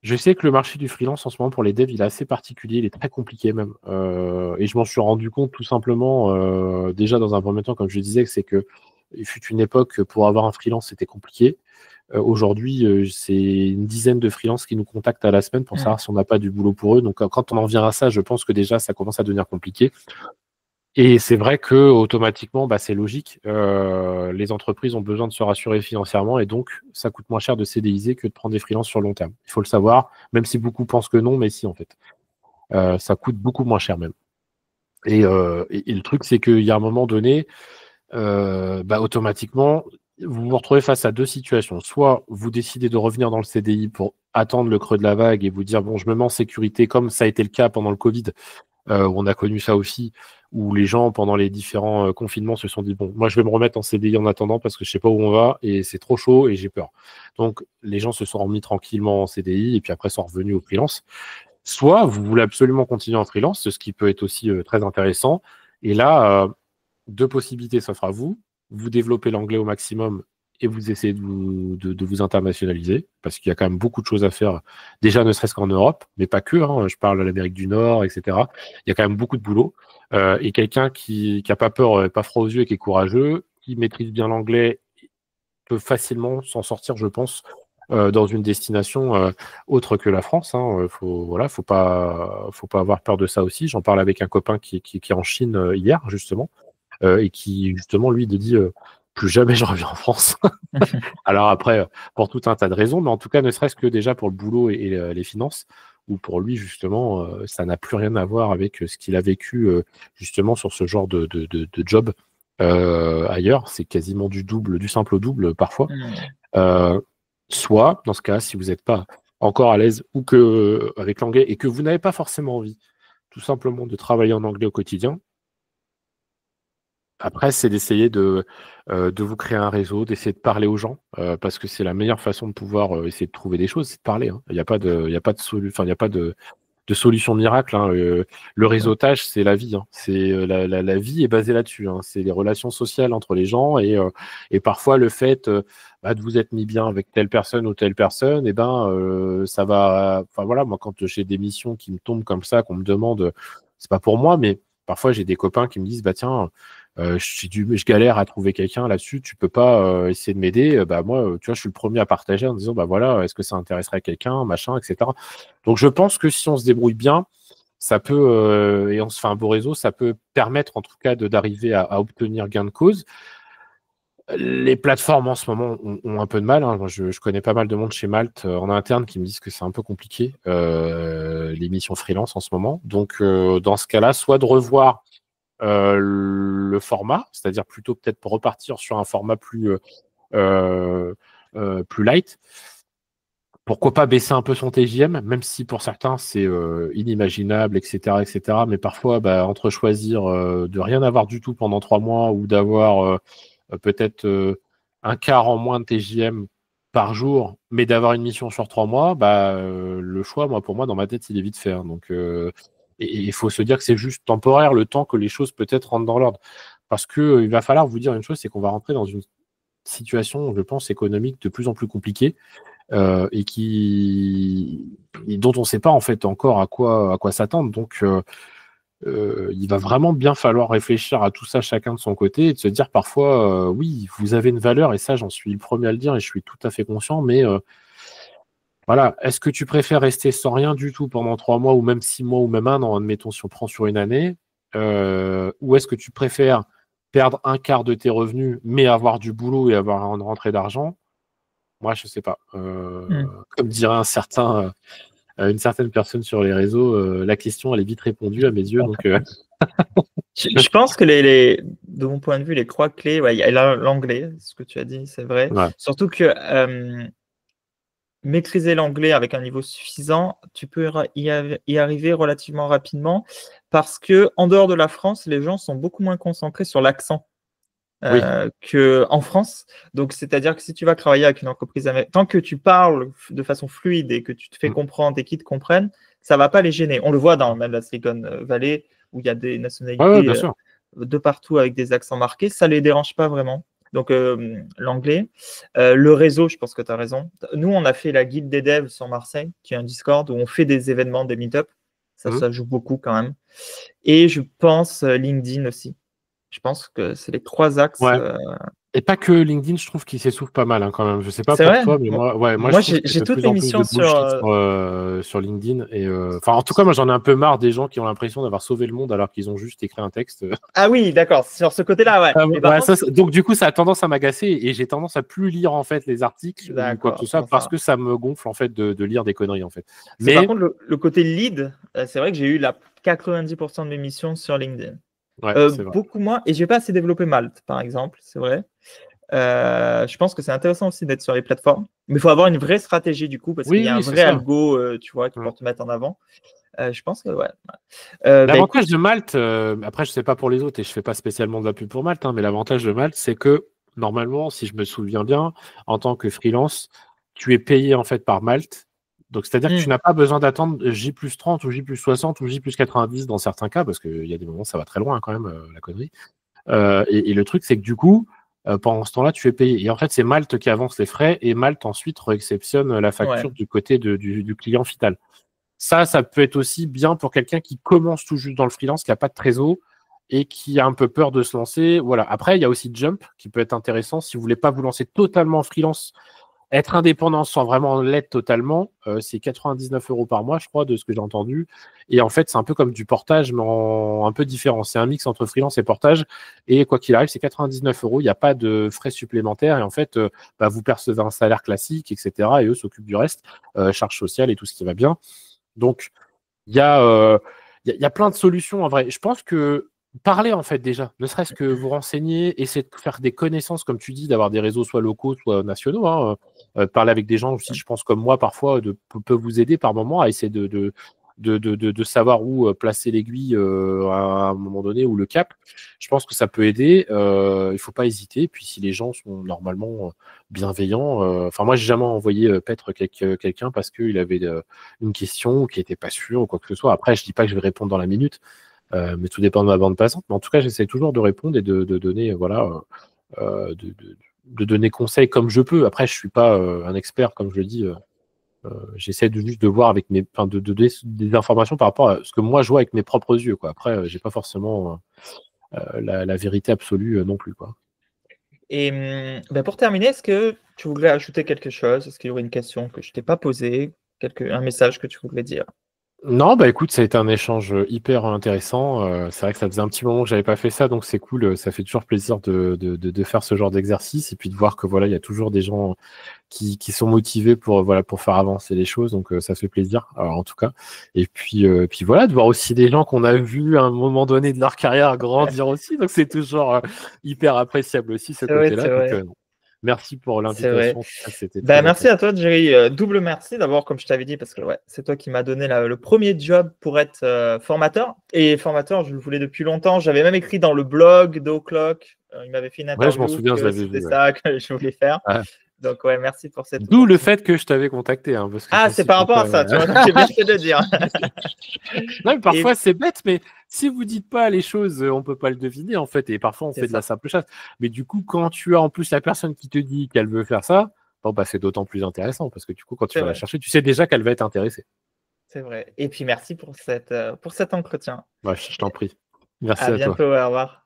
Speaker 2: je sais que le marché du freelance en ce moment pour les devs, il est assez particulier, il est très compliqué même. Et je m'en suis rendu compte tout simplement, déjà dans un premier temps, comme je disais, c'est que il fut une époque pour avoir un freelance, c'était compliqué. Aujourd'hui, c'est une dizaine de freelances qui nous contactent à la semaine pour savoir si on n'a pas du boulot pour eux. Donc quand on en vient à ça, je pense que déjà ça commence à devenir compliqué. Et c'est vrai que automatiquement, bah, c'est logique. Les entreprises ont besoin de se rassurer financièrement et donc ça coûte moins cher de CDIser que de prendre des freelances sur long terme. Il faut le savoir, même si beaucoup pensent que non, mais si en fait. Ça coûte beaucoup moins cher même. Et le truc, c'est qu'il y a un moment donné, bah, automatiquement, vous vous retrouvez face à deux situations. Soit vous décidez de revenir dans le CDI pour attendre le creux de la vague et vous dire, bon, je me mets en sécurité, comme ça a été le cas pendant le Covid, où on a connu ça aussi, où les gens, pendant les différents confinements, se sont dit, bon, moi, je vais me remettre en CDI en attendant parce que je sais pas où on va et c'est trop chaud et j'ai peur. Donc, les gens se sont remis tranquillement en CDI et puis après sont revenus au freelance. Soit vous voulez absolument continuer en freelance, ce qui peut être aussi très intéressant. Et là, deux possibilités s'offrent à vous. Vous développez l'anglais au maximum et vous essayez de vous internationaliser, parce qu'il y a quand même beaucoup de choses à faire, déjà ne serait-ce qu'en Europe, mais pas que, hein, je parle de l'Amérique du Nord, etc. Il y a quand même beaucoup de boulot. Et quelqu'un qui n'a pas peur, pas froid aux yeux et qui est courageux, qui maîtrise bien l'anglais, peut facilement s'en sortir, je pense, dans une destination autre que la France. Hein. Faut pas avoir peur de ça aussi. J'en parle avec un copain qui est en Chine hier, justement, et qui, justement, lui, dit plus jamais je reviens en France. Alors après, pour tout un tas de raisons, mais en tout cas, ne serait-ce que déjà pour le boulot et les finances, où pour lui, justement, ça n'a plus rien à voir avec ce qu'il a vécu, justement, sur ce genre de job ailleurs. C'est quasiment du double, du simple au double parfois. Soit, dans ce cas, si vous n'êtes pas encore à l'aise ou que avec l'anglais et que vous n'avez pas forcément envie, tout simplement, de travailler en anglais au quotidien. Après, c'est d'essayer de vous créer un réseau, d'essayer de parler aux gens, parce que c'est la meilleure façon de pouvoir essayer de trouver des choses, c'est de parler. Hein. Il n'y a pas de, il y a pas de il y a pas de solution miracle. Hein. Le réseautage, c'est la vie. Hein. C'est la vie est basée là-dessus. Hein. C'est les relations sociales entre les gens et parfois le fait bah, de vous être mis bien avec telle personne ou telle personne, et ben ça va. Enfin voilà, moi quand j'ai des missions qui me tombent comme ça, qu'on me demande, c'est pas pour moi, mais parfois j'ai des copains qui me disent bah tiens. Je galère à trouver quelqu'un là-dessus, tu peux pas essayer de m'aider. Bah moi, tu vois, je suis le premier à partager en disant bah voilà, est-ce que ça intéresserait quelqu'un, machin, etc. Donc je pense que si on se débrouille bien, ça peut et on se fait un beau réseau, ça peut permettre en tout cas d'arriver à obtenir gain de cause. Les plateformes en ce moment ont un peu de mal. Hein. Moi, je connais pas mal de monde chez Malte en interne qui me disent que c'est un peu compliqué les missions freelance en ce moment. Donc dans ce cas-là, soit de revoir le format, c'est-à-dire plutôt peut-être pour repartir sur un format plus light. Pourquoi pas baisser un peu son TJM, même si pour certains c'est inimaginable, etc., etc. Mais parfois, bah, entre choisir de rien avoir du tout pendant 3 mois ou d'avoir peut-être un quart en moins de TJM par jour, mais d'avoir une mission sur 3 mois, bah, le choix, pour moi, dans ma tête, il est vite fait. Hein. Donc, et il faut se dire que c'est juste temporaire, le temps que les choses peut-être rentrent dans l'ordre. Parce que il va falloir vous dire une chose, c'est qu'on va rentrer dans une situation, je pense, économique de plus en plus compliquée et dont on ne sait pas en fait encore à quoi s'attendre. Donc, il va vraiment bien falloir réfléchir à tout ça chacun de son côté et de se dire parfois, oui, vous avez une valeur et ça, j'en suis le premier à le dire et je suis tout à fait conscient, mais voilà, est-ce que tu préfères rester sans rien du tout pendant 3 mois ou même 6 mois ou même 1 an, admettons si on prend sur une année, ou est-ce que tu préfères perdre un quart de tes revenus mais avoir du boulot et avoir une rentrée d'argent? Moi, je sais pas. Comme dirait une certaine personne sur les réseaux, la question elle est vite répondue à mes yeux. Donc,
Speaker 1: Je pense que de mon point de vue, les 3 clés, ouais, il y a l'anglais, ce que tu as dit, c'est vrai.
Speaker 2: ouais.
Speaker 1: Surtout que maîtriser l'anglais avec un niveau suffisant, tu peux y arriver relativement rapidement parce que en dehors de la France, les gens sont beaucoup moins concentrés sur l'accent
Speaker 2: Oui.
Speaker 1: qu'en France. Donc, c'est-à-dire que si tu vas travailler avec une entreprise américaine, tant que tu parles de façon fluide et que tu te fais comprendre et qu'ils te comprennent, ça ne va pas les gêner. On le voit dans même la Silicon Valley où il y a des nationalités
Speaker 2: bien sûr.
Speaker 1: de partout avec des accents marqués, ça ne les dérange pas vraiment. Donc, l'anglais. Le réseau, je pense que tu as raison. Nous, on a fait la guilde des devs sur Marseille, qui est un Discord où on fait des événements, des meet-up. Ça joue beaucoup quand même. Et je pense LinkedIn aussi. Je pense que c'est les 3 axes.
Speaker 2: Ouais. Et pas que LinkedIn, je trouve qu'il s'essouffle pas mal quand même. Je sais pas
Speaker 1: C'est
Speaker 2: pour
Speaker 1: vrai.
Speaker 2: toi, mais moi je trouve
Speaker 1: j'ai
Speaker 2: de
Speaker 1: toutes
Speaker 2: plus
Speaker 1: les
Speaker 2: en plus de
Speaker 1: missions
Speaker 2: bullshit sur LinkedIn. Et en tout cas, moi j'en ai un peu marre des gens qui ont l'impression d'avoir sauvé le monde alors qu'ils ont juste écrit un texte.
Speaker 1: Ah oui, d'accord. Sur ce côté-là, ouais. Mais par contre,
Speaker 2: donc du coup, ça a tendance à m'agacer et j'ai tendance à plus lire en fait les articles ou quoi que ce soit parce que ça me gonfle en fait de lire des conneries en fait.
Speaker 1: Mais par contre, le côté lead, c'est vrai que j'ai eu 90% de mes missions sur LinkedIn.
Speaker 2: Ouais, c'est vrai.
Speaker 1: Beaucoup moins. Et j'ai pas assez développé Malte, par exemple, c'est vrai. Je pense que c'est intéressant aussi d'être sur les plateformes. Mais il faut avoir une vraie stratégie du coup, parce qu'il y a un vrai algo, tu vois, qui pour te mettre en avant. Je pense que, ouais.
Speaker 2: L'avantage de Malte, après, je sais pas pour les autres et je fais pas spécialement de la pub pour Malte, mais l'avantage de Malte, c'est que normalement, si je me souviens bien, en tant que freelance, tu es payé en fait par Malte. Donc, c'est-à-dire que tu n'as pas besoin d'attendre J+30 ou J+60 ou J+90 dans certains cas, parce qu'il y a des moments, ça va très loin quand même, la connerie. Et le truc, c'est que du coup, pendant ce temps-là, tu es payé. Et en fait, c'est Malte qui avance les frais et Malte ensuite réexceptionne la facture du côté du client final. Ça peut être aussi bien pour quelqu'un qui commence tout juste dans le freelance, qui n'a pas de trésor et qui a un peu peur de se lancer. Voilà. Après, il y a aussi Jump qui peut être intéressant si vous ne voulez pas vous lancer totalement en freelance. Être indépendant sans vraiment l'être totalement, c'est 99 € par mois, je crois, de ce que j'ai entendu. Et en fait, c'est un peu comme du portage, mais un peu différent. C'est un mix entre freelance et portage. Et quoi qu'il arrive, c'est 99 €. Il n'y a pas de frais supplémentaires. Et en fait, vous percevez un salaire classique, etc. Et eux s'occupent du reste, charges sociales et tout ce qui va bien. Donc, il y a plein de solutions en vrai. Je pense que parler en fait déjà, ne serait-ce que vous renseigner, essayer de faire des connaissances, comme tu dis, d'avoir des réseaux soit locaux, soit nationaux. Parler avec des gens aussi, je pense comme moi parfois, peut vous aider par moment à essayer de savoir où placer l'aiguille à un moment donné ou le cap. Je pense que ça peut aider. Il ne faut pas hésiter. Puis si les gens sont normalement bienveillants, moi j'ai jamais envoyé paître quelqu'un parce qu'il avait une question ou qu'il n'était pas sûr ou quoi que ce soit. Après, je dis pas que je vais répondre dans la minute, mais tout dépend de ma bande passante. Mais en tout cas, j'essaie toujours de répondre et de donner de donner conseil comme je peux. Après, je suis pas un expert, comme je le dis. J'essaie juste de voir avec des informations par rapport à ce que moi je vois avec mes propres yeux, quoi. Après, j'ai pas forcément la vérité absolue non plus, quoi.
Speaker 1: Et pour terminer, est-ce que tu voudrais ajouter quelque chose? Est-ce qu'il y aurait une question que je t'ai pas posée, un message que tu voudrais dire?
Speaker 2: Non, écoute, ça a été un échange hyper intéressant. C'est vrai que ça faisait un petit moment que j'avais pas fait ça, donc c'est cool. Ça fait toujours plaisir de faire ce genre d'exercice et puis de voir que voilà, il y a toujours des gens qui sont motivés pour faire avancer les choses. Donc ça fait plaisir, alors, en tout cas. Et puis voilà, de voir aussi des gens qu'on a vus à un moment donné de leur carrière grandir aussi. Donc c'est toujours hyper appréciable aussi ce côté-là. Donc, merci pour l'invitation. C'était très
Speaker 1: merci à toi, Jerry. Double merci d'abord, comme je t'avais dit, parce que c'est toi qui m'as donné le premier job pour être formateur. Et formateur, je le voulais depuis longtemps. J'avais même écrit dans le blog d'Oclock. Il m'avait fait une interview.
Speaker 2: Je m'en souviens, je l'avais vu.
Speaker 1: C'était ça que je voulais faire. Donc, ouais, merci pour cette
Speaker 2: D'où le
Speaker 1: opportunité.
Speaker 2: fait que je t'avais contacté. Hein, parce que
Speaker 1: Ah, c'est par rapport à ça, tu vois, j'ai bien fait de le dire.
Speaker 2: Non, mais parfois, c'est bête, mais si vous dites pas les choses, on peut pas le deviner, en fait. Et parfois, on
Speaker 1: C'est
Speaker 2: fait de
Speaker 1: ça.
Speaker 2: la simple chasse. Mais du coup, quand tu as en plus la personne qui te dit qu'elle veut faire ça, bon, bah, c'est d'autant plus intéressant. Parce que du coup, quand tu
Speaker 1: C'est
Speaker 2: vas la
Speaker 1: vrai,
Speaker 2: chercher, tu sais déjà qu'elle va être intéressée.
Speaker 1: c'est vrai. Et puis, merci pour cet entretien.
Speaker 2: Ouais, je t'en prie. Merci
Speaker 1: À
Speaker 2: à toi.
Speaker 1: bientôt, au revoir.